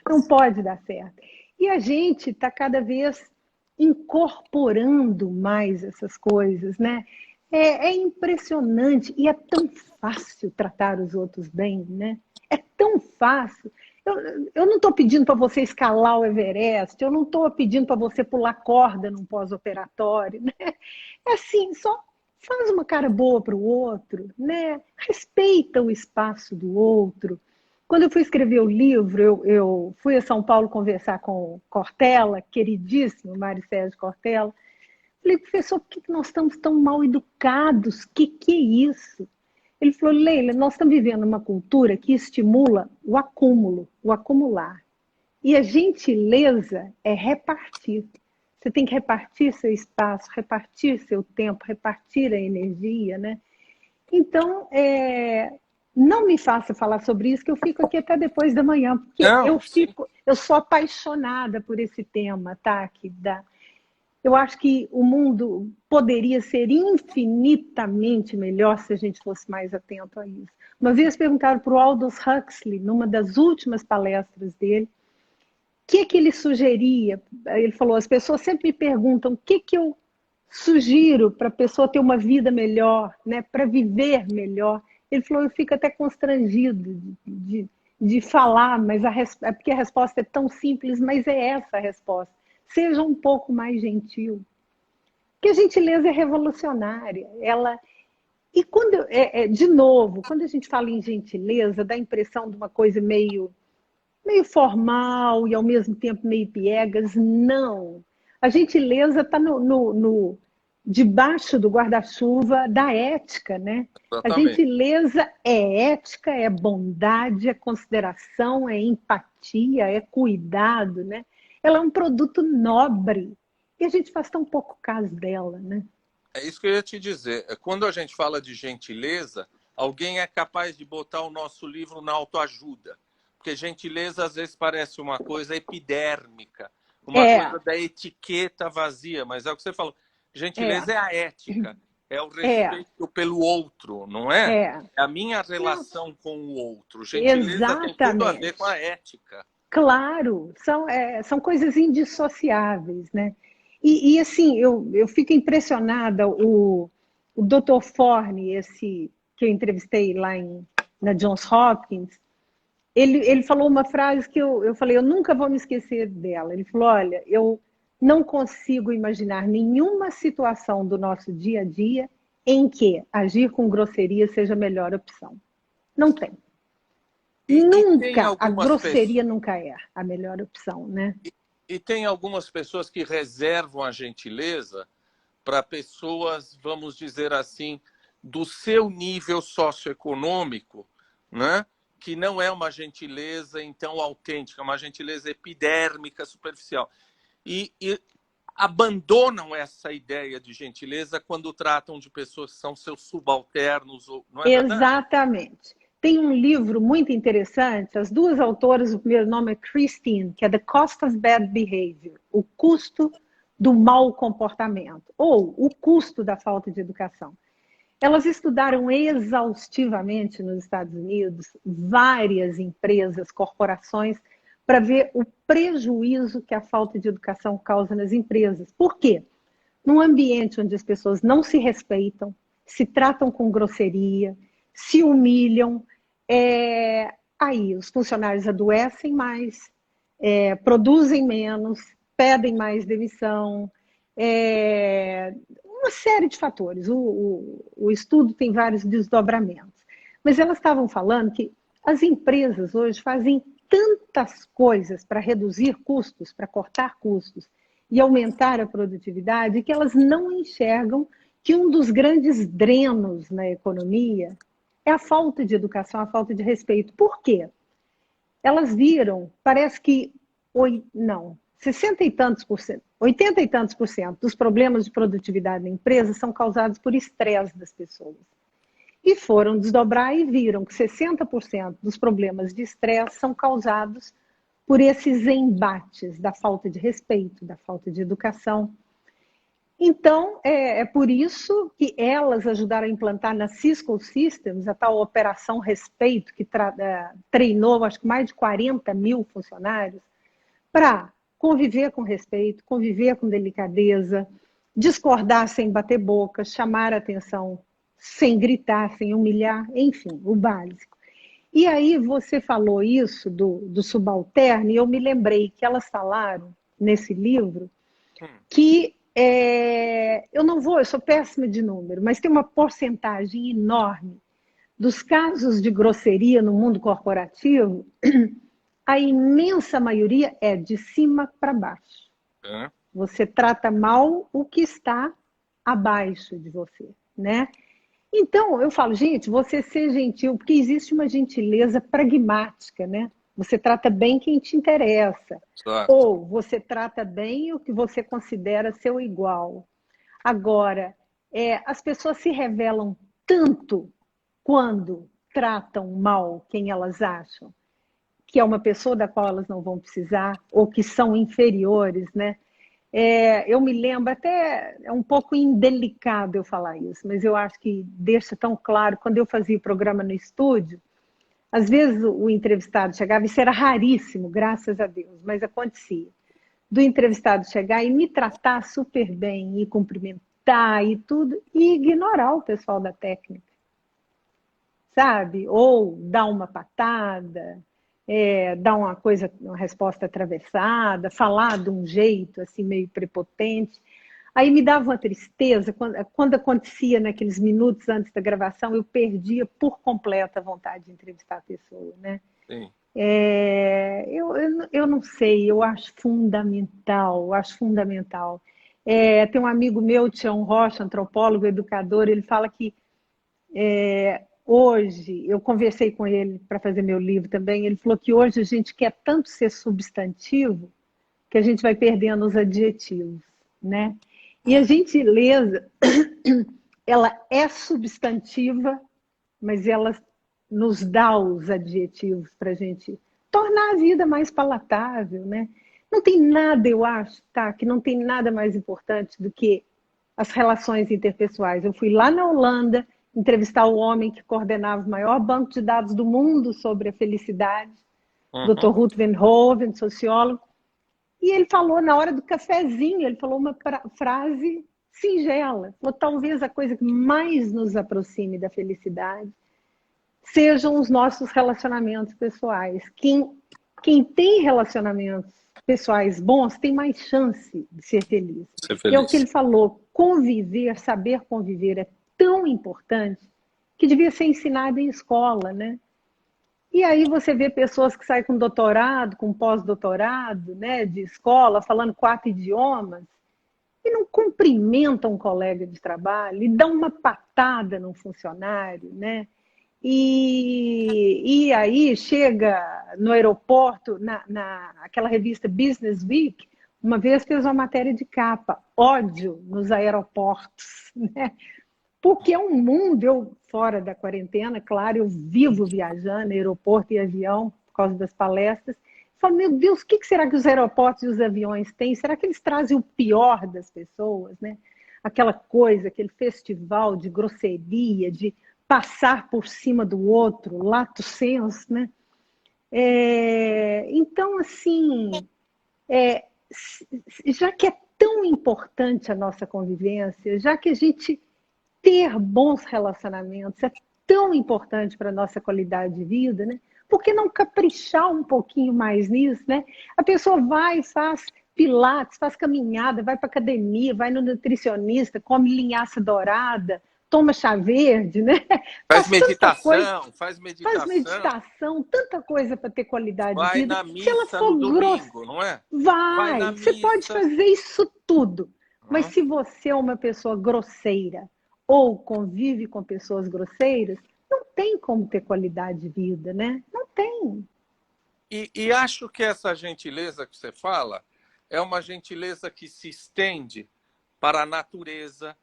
Não pode dar certo. E a gente está cada vez incorporando mais essas coisas, né? É impressionante e é tão fácil tratar os outros bem, né? É tão fácil. Eu não estou pedindo para você escalar o Everest, eu não estou pedindo para você pular corda num pós-operatório, né? É assim, só faz uma cara boa para o outro, né? Respeita o espaço do outro. Quando eu fui escrever o livro, eu fui a São Paulo conversar com o Cortella, queridíssimo Mário Sérgio Cortella. Falei, professor, por que nós estamos tão mal educados? Que é isso? Ele falou, Leila, nós estamos vivendo uma cultura que estimula o acúmulo, o acumular. E a gentileza é repartir. Você tem que repartir seu espaço, repartir seu tempo, repartir a energia, né? Então, não me faça falar sobre isso, que eu fico aqui até depois da manhã, porque Não, sim. eu sou apaixonada por esse tema, tá? Eu acho que o mundo poderia ser infinitamente melhor se a gente fosse mais atento a isso. Uma vez perguntaram para o Aldous Huxley, numa das últimas palestras dele, que ele sugeria. Ele falou, as pessoas sempre me perguntam o que eu sugiro para a pessoa ter uma vida melhor, né, para viver melhor. Ele falou, eu fico até constrangido de falar, mas é porque a resposta é tão simples, mas é essa a resposta. Seja um pouco mais gentil. Porque a gentileza é revolucionária. E quando, de novo, quando a gente fala em gentileza, dá a impressão de uma coisa meio formal e ao mesmo tempo meio piegas. Não. A gentileza está debaixo do guarda-chuva da ética, né? A Exatamente. gentileza é ética, é bondade, é consideração, é empatia, é cuidado, né? Ela é um produto nobre e a gente faz tão pouco caso dela, né? É isso que eu ia te dizer. Quando a gente fala de gentileza, alguém é capaz de botar o nosso livro na autoajuda. Porque gentileza às vezes parece uma coisa epidérmica, uma É, coisa da etiqueta vazia, mas é o que você falou. é, Gentileza é a ética, é o é, respeito pelo outro, não é? é. É a minha Não, relação com o outro. Gentileza tem tudo a ver com a exatamente. ética. Claro, são coisas indissociáveis, né? E assim, eu fico impressionada, o Dr. Forne, esse que eu entrevistei lá na Johns Hopkins, ele falou uma frase que eu falei, eu nunca vou me esquecer dela. Ele falou, olha, eu não consigo imaginar nenhuma situação do nosso dia a dia em que agir com grosseria seja a melhor opção. Não tem. E tem Nunca, a algumas pessoas, grosseria nunca é a melhor opção, né? e tem algumas pessoas que reservam a gentileza para pessoas, vamos dizer assim, do seu nível socioeconômico, né? Que não é uma gentileza, então, autêntica, é uma gentileza epidérmica, superficial. E abandonam essa ideia de gentileza quando tratam de pessoas que são seus subalternos, não é verdade? Exatamente. Tem um livro muito interessante, as duas autoras, o primeiro nome é Christine, que é The Cost of Bad Behavior, o custo do mau comportamento, ou o custo da falta de educação. Elas estudaram exaustivamente nos Estados Unidos várias empresas, corporações, para ver o prejuízo que a falta de educação causa nas empresas. Por quê? Num ambiente onde as pessoas não se respeitam, se tratam com grosseria, se humilham, aí os funcionários adoecem mais, produzem menos, pedem mais demissão, uma série de fatores. O estudo tem vários desdobramentos. Mas elas estavam falando que as empresas hoje fazem tantas coisas para reduzir custos, para cortar custos e aumentar a produtividade, que elas não enxergam que um dos grandes drenos na economia é a falta de educação, a falta de respeito. Por quê? Elas viram, parece que, não, 60 e tantos por cento, 80 e tantos por cento dos problemas de produtividade na empresa são causados por estresse das pessoas. E foram desdobrar e viram que 60% dos problemas de estresse são causados por esses embates da falta de respeito, da falta de educação. Então, é por isso que elas ajudaram a implantar na Cisco Systems a tal Operação Respeito, que treinou, acho que mais de 40 mil funcionários, para conviver com respeito, conviver com delicadeza, discordar sem bater boca, chamar a atenção sem gritar, sem humilhar, enfim, o básico. E aí você falou isso do subalterno, e eu me lembrei que elas falaram nesse livro que eu sou péssima de número, mas tem uma porcentagem enorme dos casos de grosseria no mundo corporativo, a imensa maioria é de cima para baixo. Você trata mal o que está abaixo de você, né? Então, eu falo, gente, você ser gentil, porque existe uma gentileza pragmática, né? Você trata bem quem te interessa. Exato. Ou você trata bem o que você considera seu igual. Agora, as pessoas se revelam tanto quando tratam mal quem elas acham que é uma pessoa da qual elas não vão precisar, ou que são inferiores, né? Eu me lembro, até é um pouco indelicado eu falar isso, mas eu acho que deixa tão claro, quando eu fazia o programa no estúdio, às vezes o entrevistado chegava, isso era raríssimo, graças a Deus, mas acontecia, do entrevistado chegar e me tratar super bem, e cumprimentar e tudo, e ignorar o pessoal da técnica, sabe? Ou dar uma patada, dar uma resposta atravessada, falar de um jeito assim meio prepotente. Aí me dava uma tristeza, quando acontecia naqueles minutos antes da gravação, eu perdia por completo a vontade de entrevistar a pessoa, né? Sim. Eu não sei, eu acho fundamental, tem um amigo meu, Tião Rocha, antropólogo, educador, ele fala que hoje, eu conversei com ele para fazer meu livro também, ele falou que hoje a gente quer tanto ser substantivo que a gente vai perdendo os adjetivos, né? E a gentileza, ela é substantiva, mas ela nos dá os adjetivos para a gente tornar a vida mais palatável, né? Não tem nada, eu acho, tá, que não tem nada mais importante do que as relações interpessoais. Eu fui lá na Holanda entrevistar o homem que coordenava o maior banco de dados do mundo sobre a felicidade, Dr. Ruth Van Hoven, sociólogo, e ele falou na hora do cafezinho, ele falou uma frase singela, falou, talvez a coisa que mais nos aproxime da felicidade sejam os nossos relacionamentos pessoais. Quem tem relacionamentos pessoais bons tem mais chance de ser feliz. Ser E é o que feliz. ele falou, conviver, saber conviver é tão importante que devia ser ensinado em escola, né? E aí você vê pessoas que saem com doutorado, com pós-doutorado, né, de escola, falando 4 idiomas, e não cumprimentam um colega de trabalho, e dão uma patada num funcionário, né? E aí chega no aeroporto, aquela revista Business Week, uma vez fez uma matéria de capa, ódio nos aeroportos, né? Porque é um mundo, eu fora da quarentena, claro, eu vivo viajando, aeroporto e avião, por causa das palestras. Falo, meu Deus, o que será que os aeroportos e os aviões têm? Será que eles trazem o pior das pessoas, né? Aquela coisa, aquele festival de grosseria, de passar por cima do outro, lato sensu, né? Então, assim, já que é tão importante a nossa convivência, já que a gente ter bons relacionamentos é tão importante para a nossa qualidade de vida, né? Por que não caprichar um pouquinho mais nisso, né? A pessoa vai, faz pilates, faz caminhada, vai para academia, vai no nutricionista, come linhaça dourada, toma chá verde, né? Faz Faz tanta coisa, meditação, faz faz meditação. meditação, tanta coisa para ter qualidade de Vai vida. na Se ela missa no for grossa, domingo, não é? Vai na vai, você pode missa. fazer isso tudo. Mas Hum? se você é uma pessoa grosseira ou convive com pessoas grosseiras, não tem como ter qualidade de vida, né? Não tem. E acho que essa gentileza que você fala é uma gentileza que se estende para a natureza,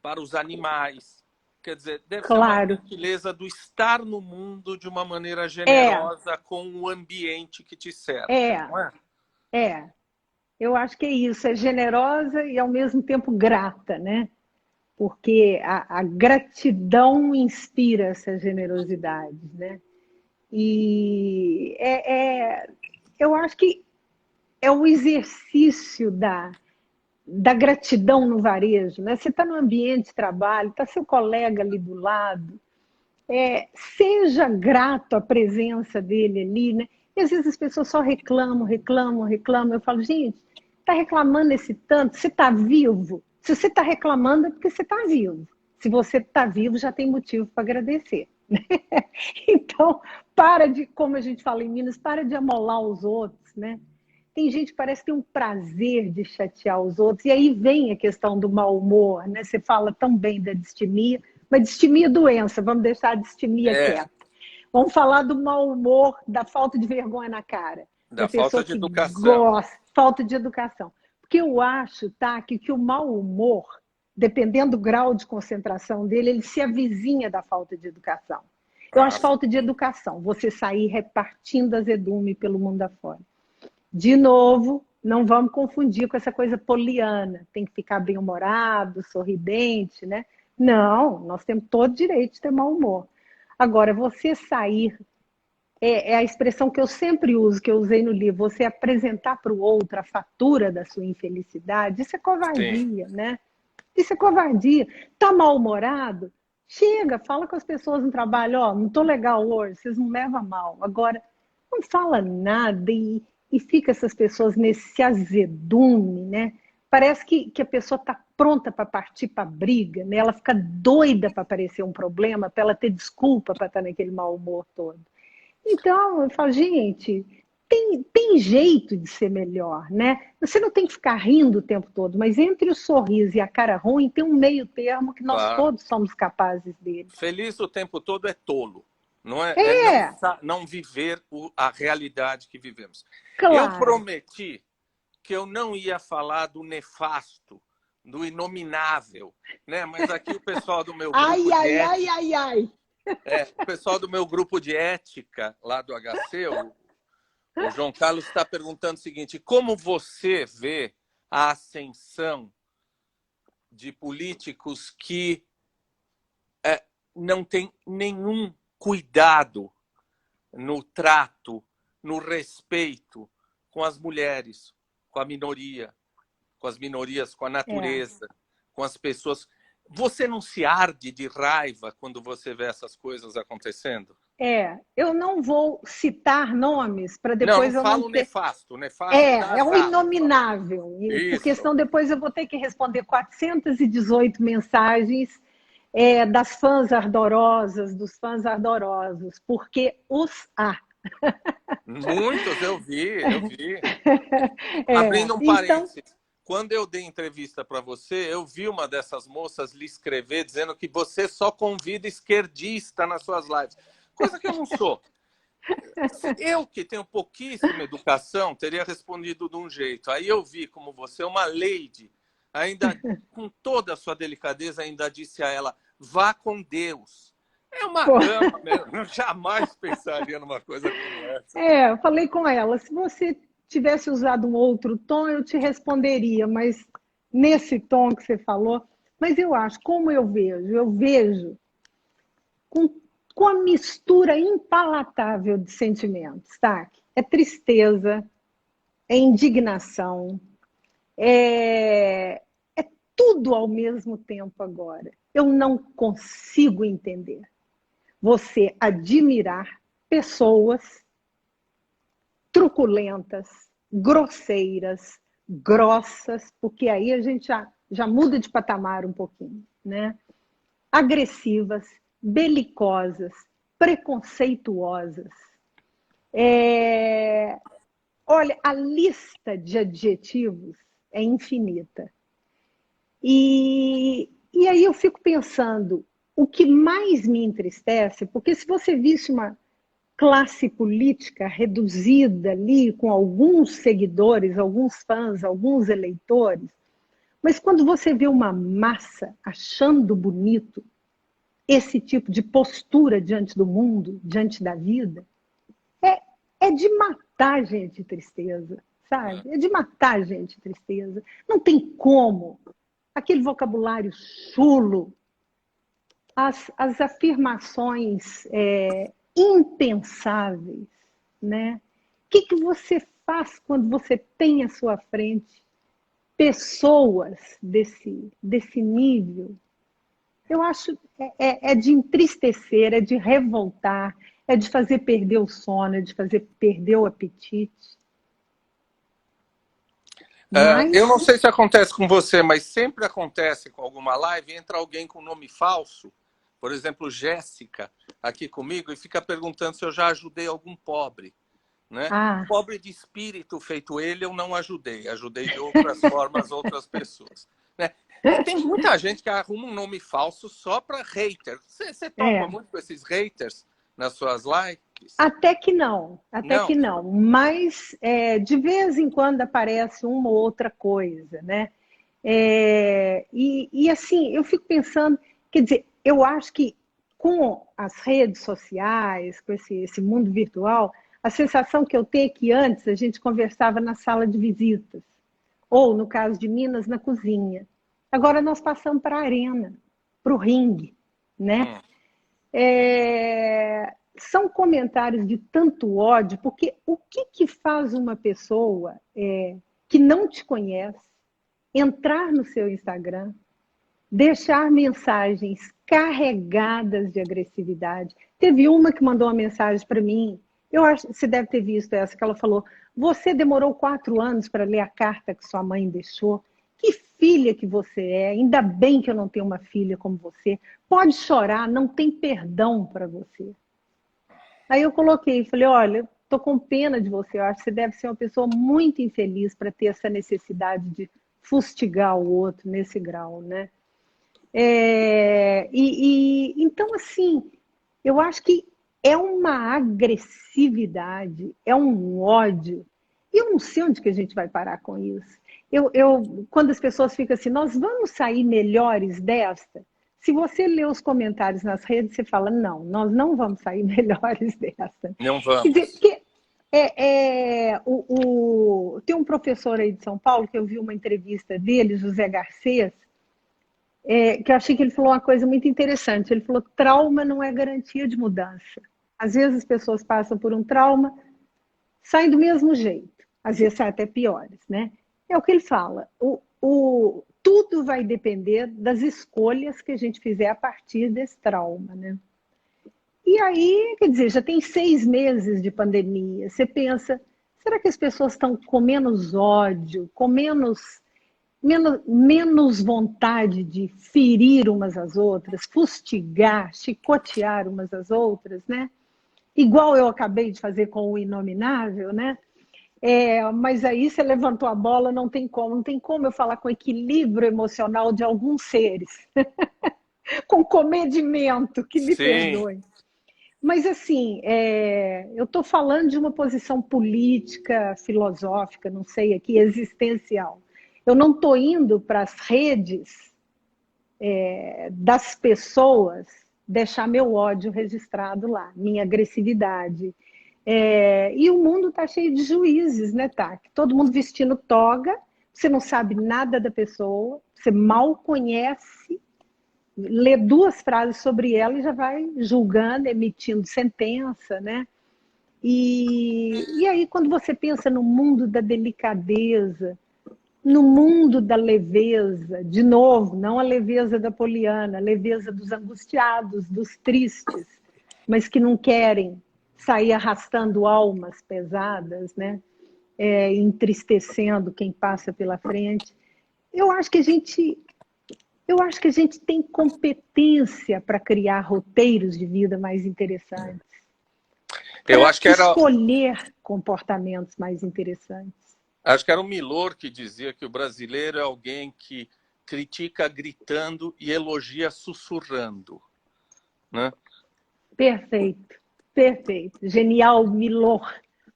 para os animais. Quer dizer, deve ser uma Claro. gentileza do estar no mundo de uma maneira É, generosa com o ambiente que te cerca, é, não é? é. Eu acho que é isso, é generosa e ao mesmo tempo grata, né? Porque a gratidão inspira essa generosidade, né? E eu acho que é o exercício da gratidão no varejo, né? Você está no ambiente de trabalho, está seu colega ali do lado, seja grato à presença dele ali, né? E às vezes as pessoas só reclamam, reclamam, reclamam. Eu falo, gente, está reclamando esse tanto? Você está vivo? Se você está reclamando é porque você está vivo. Se você está vivo, já tem motivo para agradecer. Então, para de, como a gente fala em Minas, para de amolar os outros, né? Tem gente que parece ter um prazer de chatear os outros, e aí vem a questão do mau humor, né? Você fala tão bem da distimia, mas distimia é doença, vamos deixar a distimia É, quieta. Vamos falar do mau humor, da falta de vergonha na cara, da da pessoa falta de que educação. gosta, falta de educação. Porque eu acho, tá, que o mau humor, dependendo do grau de concentração dele, ele se avizinha da falta de educação. Eu Ah, acho falta de educação, você sair repartindo azedume pelo mundo afora. De novo, não vamos confundir com essa coisa poliana, tem que ficar bem-humorado, sorridente, né? Não, nós temos todo direito de ter mau humor. Agora, você sair, é a expressão que eu sempre uso, que eu usei no livro, você apresentar para o outro a fatura da sua infelicidade, isso é sim. covardia, né? Isso é covardia. Tá mal-humorado? Chega, fala com as pessoas no trabalho, ó, não tô legal hoje, vocês não levam a mal. Agora, não fala nada e fica essas pessoas nesse azedume, né? Parece que a pessoa está pronta para partir para a briga, né? Ela fica doida para aparecer um problema, para ela ter desculpa para estar naquele mau humor todo. Então, eu falo, gente, tem jeito de ser melhor, né? Você não tem que ficar rindo o tempo todo, mas entre o sorriso e a cara ruim tem um meio termo que nós Claro. todos somos capazes dele. Feliz o tempo todo é tolo, não é? É não, É, não viver a realidade que vivemos. Eu claro. prometi que eu não ia falar do nefasto, do inominável, né? Mas aqui o pessoal do meu Ai, grupo de ai, ai, ética, ai, ai. o pessoal do meu grupo de ética lá do HC, o João Carlos está perguntando o seguinte: como você vê a ascensão de políticos que não têm nenhum cuidado no trato, no respeito com as mulheres, com a minoria, com as minorias, com a É, natureza, com as pessoas. Você não se arde de raiva quando você vê essas coisas acontecendo? Eu não vou citar nomes para Não, não depois eu não falo ter. nefasto. O nefasto dá É o azar. inominável, porque Isso. senão depois eu vou ter que responder 418 mensagens das fãs ardorosas, dos fãs ardorosos, porque os há. Muitos eu vi, eu vi. É, Abrindo um então, parênteses. Quando eu dei entrevista para você, eu vi uma dessas moças lhe escrever dizendo que você só convida esquerdista nas suas lives. Coisa que eu não sou. Eu, que tenho pouquíssima educação, teria respondido de um jeito. Aí eu vi como você, uma lady, ainda com toda a sua delicadeza, ainda disse a ela: vá com Deus. É uma pô, dama mesmo. Eu jamais pensaria numa coisa como essa. eu falei com ela, se você tivesse usado um outro tom, eu te responderia, mas nesse tom que você falou, mas eu acho, como eu vejo com, com a mistura impalatável de sentimentos, tá? É tristeza, é indignação, é tudo ao mesmo tempo agora. Eu não consigo entender. Você admirar pessoas truculentas, grosseiras, grossas, porque aí a gente já muda de patamar um pouquinho, né? Agressivas, belicosas, preconceituosas. É... Olha, a lista de adjetivos é infinita. E aí eu fico pensando, o que mais me entristece, porque se você visse uma classe política reduzida ali, com alguns seguidores, alguns fãs, alguns eleitores, mas quando você vê uma massa achando bonito esse tipo de postura diante do mundo, diante da vida, é, é de matar a gente de tristeza, sabe? É de matar a gente de tristeza. Não tem como. Aquele vocabulário chulo, as afirmações impensáveis, né? O que você faz quando você tem à sua frente pessoas desse nível? Eu acho é de entristecer, é de revoltar, é de fazer perder o sono, é de fazer perder o apetite. Eu não Mas, sei se acontece com você, mas sempre acontece com alguma live, entra alguém com nome falso, por exemplo, Jéssica, aqui comigo, e fica perguntando se eu já ajudei algum pobre. Né? ah, Pobre de espírito feito ele, eu não ajudei. Ajudei de outras formas outras pessoas. Né? E tem muita gente que arruma um nome falso só para hater. Você topa é, muito com esses haters nas suas lives? até Não. que não. Mas de vez em quando aparece uma ou outra coisa, né? E assim, eu fico pensando, quer dizer, eu acho que com as redes sociais, com esse mundo virtual, a sensação que eu tenho é que antes a gente conversava na sala de visitas, ou no caso de Minas, na cozinha. Agora nós passamos para a arena, para o ringue, né? Hum. São comentários de tanto ódio, porque o que faz uma pessoa que não te conhece entrar no seu Instagram, deixar mensagens carregadas de agressividade? Teve uma que mandou uma mensagem para mim, eu acho que você deve ter visto essa, que ela falou: você demorou 4 anos para ler a carta que sua mãe deixou. Que filha que você é, ainda bem que eu não tenho uma filha como você. Pode chorar, não tem perdão para você. Aí eu coloquei, falei: olha, estou com pena de você, eu acho que você deve ser uma pessoa muito infeliz para ter essa necessidade de fustigar o outro nesse grau, né? Então, assim, eu acho que é uma agressividade, é um ódio. E eu não sei onde que a gente vai parar com isso. Quando as pessoas ficam assim, nós vamos sair melhores desta? Se você lê os comentários nas redes, você fala: não, nós não vamos sair melhores desta. Não Quer dizer, vamos. porque tem um professor aí de São Paulo, que eu vi uma entrevista dele, José Garcês, que eu achei que ele falou uma coisa muito interessante. Ele falou: trauma não é garantia de mudança. Às vezes as pessoas passam por um trauma, saem do mesmo jeito. Às vezes saem até piores, né? É o que ele fala. tudo vai depender das escolhas que a gente fizer a partir desse trauma, né? E aí, quer dizer, já tem 6 meses de pandemia. Você pensa, será que as pessoas estão com menos ódio, com menos vontade de ferir umas às outras, fustigar, chicotear umas às outras, né? Igual eu acabei de fazer com o Inominável, né? Mas aí você levantou a bola, não tem como eu falar com equilíbrio emocional de alguns seres, com comedimento, que me Sim. perdoem. Mas assim, eu estou falando de uma posição política, filosófica, não sei aqui, existencial. Eu não estou indo para as redes das pessoas deixar meu ódio registrado lá, minha agressividade. E o mundo está cheio de juízes, né, Tac? Todo mundo vestindo toga, você não sabe nada da pessoa, você mal conhece, lê 2 frases sobre ela e já vai julgando, emitindo sentença, né? E aí, quando você pensa no mundo da delicadeza, no mundo da leveza, de novo, não a leveza da Poliana, a leveza dos angustiados, dos tristes, mas que não querem sair arrastando almas pesadas, né? Entristecendo quem passa pela frente. Eu acho que a gente tem competência para criar roteiros de vida mais interessantes, Eu para acho que era, escolher comportamentos mais interessantes. acho que era o Milor que dizia que o brasileiro é alguém que critica gritando e elogia sussurrando, né? Perfeito, perfeito. Genial, Milor.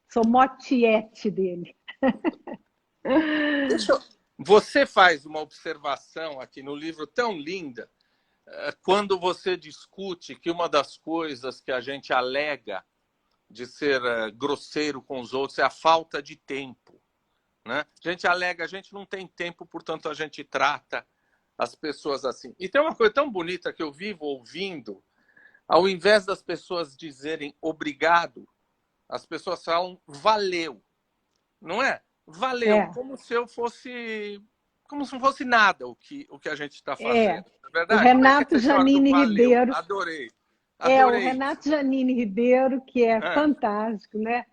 Sou motiete dele. Você faz uma observação aqui no livro tão linda, quando você discute que uma das coisas que a gente alega de ser grosseiro com os outros é a falta de tempo, né? A gente alega, a gente não tem tempo, portanto a gente trata as pessoas assim. E tem uma coisa tão bonita que eu vivo ouvindo, ao invés das pessoas dizerem obrigado, as pessoas falam valeu, não é? Valeu, É, como se eu fosse, como se não fosse nada o que a gente está é. fazendo, não é O verdade? Como é que é Renato essa história do Janine valeu? Ribeiro, Adorei, o adorei Renato isso. Janine Ribeiro, que é É, fantástico, né?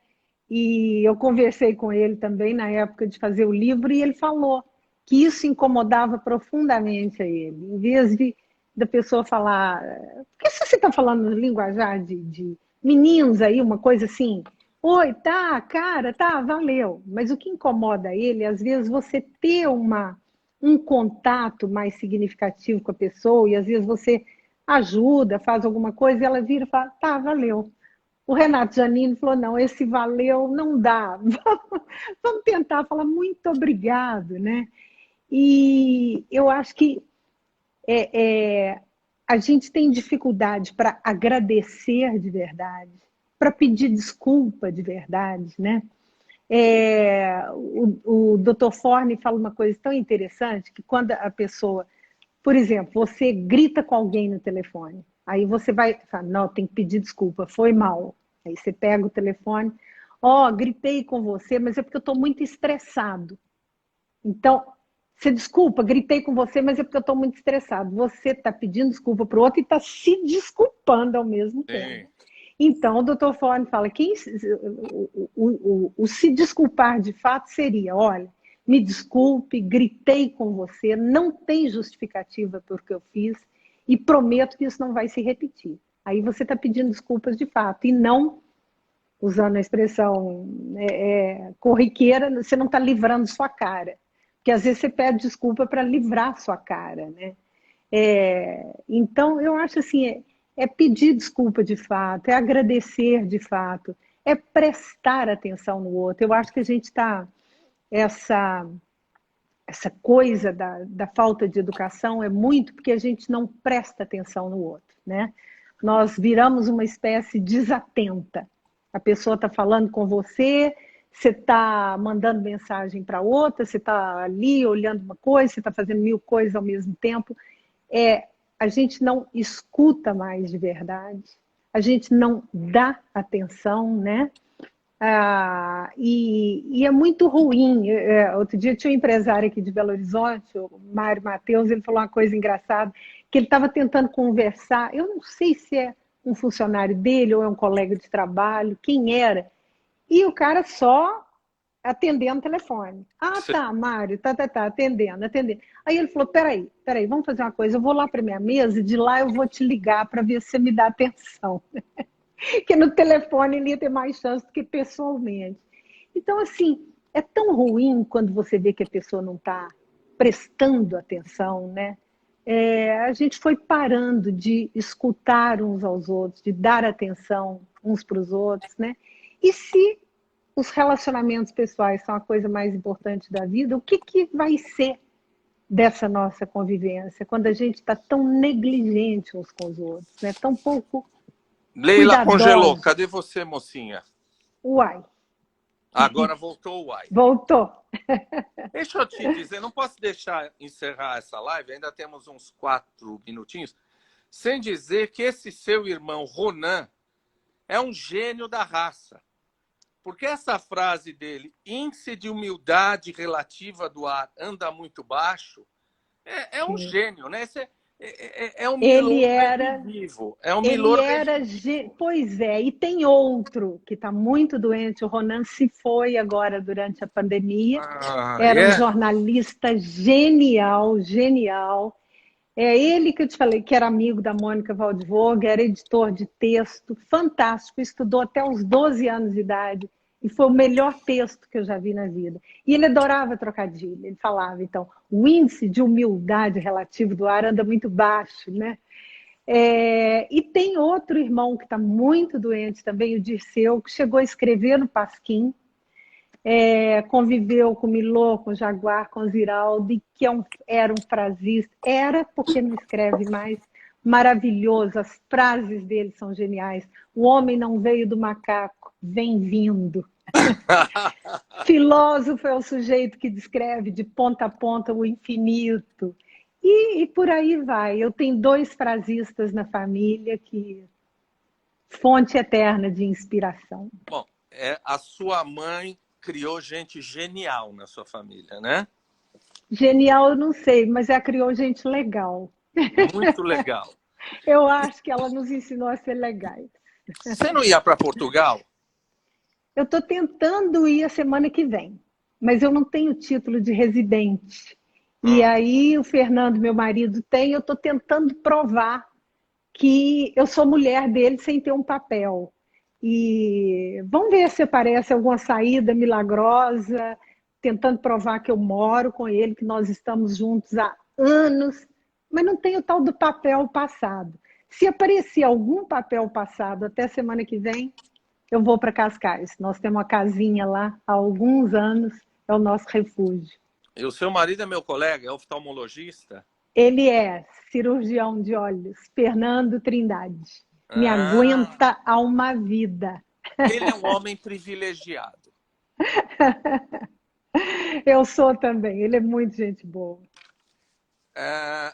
E eu conversei com ele também na época de fazer o livro e ele falou que isso incomodava profundamente a ele. Em vez da pessoa falar... Porque se você está falando no linguajar de meninos aí, uma coisa assim... Oi, tá, cara, tá, valeu. Mas o que incomoda ele, às vezes, você ter um contato mais significativo com a pessoa e às vezes você ajuda, faz alguma coisa e ela vira e fala, tá, valeu. O Renato Janine falou, não, esse valeu não dá. Vamos tentar falar muito obrigado, né? E eu acho que a gente tem dificuldade para agradecer de verdade, para pedir desculpa de verdade, né? O Dr. Forne fala uma coisa tão interessante que quando a pessoa, por exemplo, você grita com alguém no telefone, aí você vai falar, não, tem que pedir desculpa, foi mal. Aí você pega o telefone, gritei com você, mas é porque eu estou muito estressado. Então, você desculpa, gritei com você, mas é porque eu estou muito estressado. Você está pedindo desculpa para o outro e está se desculpando ao mesmo tempo. sim. Então, o Dr. Forne fala que o se desculpar de fato seria, olha, me desculpe, gritei com você, não tem justificativa por que eu fiz e prometo que isso não vai se repetir. Aí você está pedindo desculpas de fato e não, usando a expressão corriqueira, você não está livrando sua cara. Porque às vezes você pede desculpa para livrar sua cara, né? Então, eu acho assim, pedir desculpa de fato, é agradecer de fato, é prestar atenção no outro. Eu acho que a gente está, essa coisa da falta de educação é muito porque a gente não presta atenção no outro, né? Nós viramos uma espécie desatenta. A pessoa está falando com você, você está mandando mensagem para outra, você está ali olhando uma coisa, você está fazendo 1000 coisas ao mesmo tempo. A gente não escuta mais de verdade, a gente não dá atenção, né? E é muito ruim. Outro dia tinha um empresário aqui de Belo Horizonte, o Mário Matheus, ele falou uma coisa engraçada, que ele estava tentando conversar, eu não sei se é um funcionário dele ou é um colega de trabalho, quem era, e o cara só atendendo o telefone. Ah, Cê- tá, Mário, tá, atendendo, atendendo. Aí ele falou, peraí, vamos fazer uma coisa, eu vou lá para minha mesa e de lá eu vou te ligar para ver se você me dá atenção. Que no telefone ele ia ter mais chance do que pessoalmente. Então, assim, é tão ruim quando você vê que a pessoa não está prestando atenção, né? A gente foi parando de escutar uns aos outros, de dar atenção uns para os outros, né? E se os relacionamentos pessoais são a coisa mais importante da vida, o que, que vai ser dessa nossa convivência quando a gente está tão negligente uns com os outros, né? Tão pouco Leila congelou. cuidadoso. Cadê você, mocinha? Uai, Agora voltou o uai. voltou. Deixa eu te dizer, não posso deixar encerrar essa live, ainda temos uns 4 minutinhos, sem dizer que esse seu irmão, Ronan, é um gênio da raça. Porque essa frase dele, índice de humildade relativa do ar anda muito baixo, é um Sim. gênio, né? É um Ele milômetro era, vivo. É um ele milômetro era, pois é, e tem outro que está muito doente, o Ronan se foi agora durante a pandemia, Ah, era um é? jornalista genial, genial. É ele que eu te falei que era amigo da Mônica Waldvogt, era editor de texto, fantástico, estudou até os 12 anos de idade e foi o melhor texto que eu já vi na vida. E ele adorava trocadilho, ele falava, então, o índice de humildade relativo do ar anda muito baixo, né? E tem outro irmão que está muito doente também, o Dirceu, que chegou a escrever no Pasquim, conviveu com Milô, com Jaguar, com Ziraldo, que era um frasista, era porque não escreve mais, maravilhoso, as frases dele são geniais. O homem não veio do macaco, vem vindo. Filósofo é o sujeito que descreve de ponta a ponta o infinito. E por aí vai. Eu tenho 2 frasistas na família que fonte eterna de inspiração. Bom, a sua mãe criou gente genial na sua família, né? Genial, eu não sei, mas ela criou gente legal. Muito legal. Eu acho que ela nos ensinou a ser legais. Você não ia para Portugal? Eu estou tentando ir a semana que vem, mas eu não tenho título de residente. E aí o Fernando, meu marido, tem, eu estou tentando provar que eu sou mulher dele sem ter um papel. E vamos ver se aparece alguma saída milagrosa, tentando provar que eu moro com ele, que nós estamos juntos há anos, mas não tem o tal do papel passado. Se aparecer algum papel passado até semana que vem, eu vou para Cascais. Nós temos uma casinha lá há alguns anos, é o nosso refúgio. E o seu marido é meu colega, é oftalmologista? Ele é cirurgião de olhos, Fernando Trindade. Me Ah, aguenta há uma vida. ele é um homem privilegiado. Eu sou também, ele é muito gente boa. É,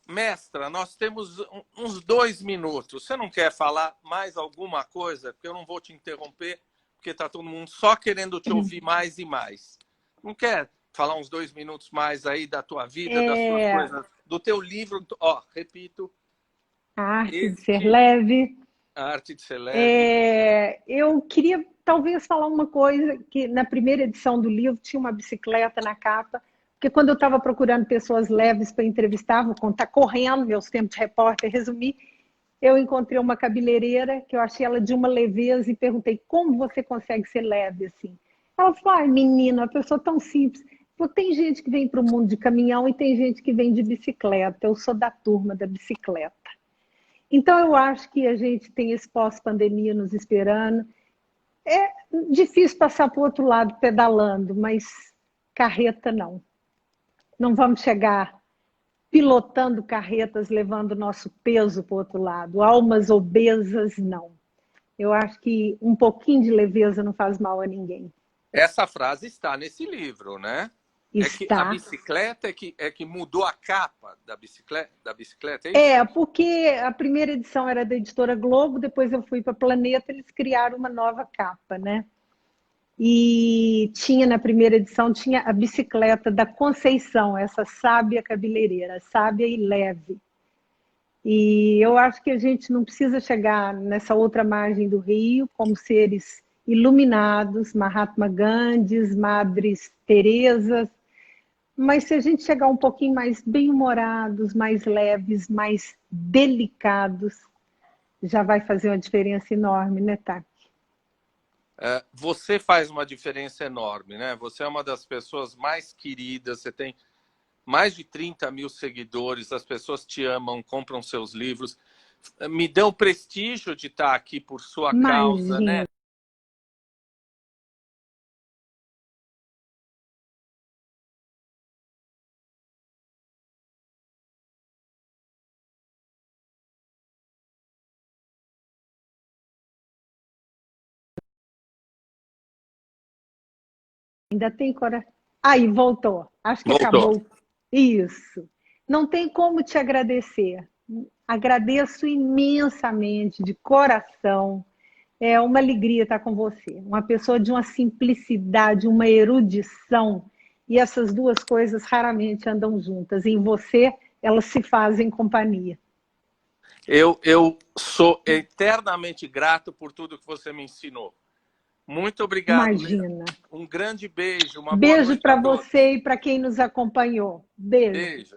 mestra, nós temos uns 2 minutos. Você não quer falar mais alguma coisa? Porque eu não vou te interromper, porque está todo mundo só querendo te ouvir mais e mais. Não quer falar uns 2 minutos mais aí da tua vida, das suas coisas, do teu livro? Ó, repito, A arte de ser este leve. A Arte de Ser Leve. Eu queria talvez falar uma coisa, que na primeira edição do livro tinha uma bicicleta na capa, porque quando eu estava procurando pessoas leves para entrevistar, vou contar correndo, meus tempos de repórter, resumir, eu encontrei uma cabeleireira, que eu achei ela de uma leveza, e perguntei, como você consegue ser leve assim? Ela falou, ai menina, uma pessoa tão simples. Falei, tem gente que vem para o mundo de caminhão e tem gente que vem de bicicleta, eu sou da turma da bicicleta. Então, eu acho que a gente tem esse pós-pandemia nos esperando. É difícil passar para o outro lado pedalando, mas carreta não. Não vamos chegar pilotando carretas, levando nosso peso para o outro lado. Almas obesas, não. Eu acho que um pouquinho de leveza não faz mal a ninguém. Essa frase está nesse livro, né? É que a Está. bicicleta é que mudou a capa da bicicleta, é isso? É, porque a primeira edição era da Editora Globo, depois eu fui para Planeta, eles criaram uma nova capa, né? E tinha na primeira edição, tinha a bicicleta da Conceição, essa sábia cabeleireira, sábia e leve. E eu acho que a gente não precisa chegar nessa outra margem do rio como seres iluminados, Mahatma Gandhis, Madres Teresas, mas se a gente chegar um pouquinho mais bem-humorados, mais leves, mais delicados, já vai fazer uma diferença enorme, né, Taki? Você faz uma diferença enorme, né? Você é uma das pessoas mais queridas, você tem mais de 30 mil seguidores, as pessoas te amam, compram seus livros. Me deu o prestígio de estar aqui por sua causa, Imagina. né? Ainda tem coragem. Aí, voltou. Acho que Voltou. acabou. Isso. Não tem como te agradecer. Agradeço imensamente, de coração. É uma alegria estar com você. Uma pessoa de uma simplicidade, uma erudição. E essas duas coisas raramente andam juntas. Em você, elas se fazem companhia. Eu sou eternamente grato por tudo que você me ensinou. Muito obrigado, Lena. Imagina. Um grande beijo, uma boa Beijo noite a para todos. você e para quem nos acompanhou. Beijo. Beijo.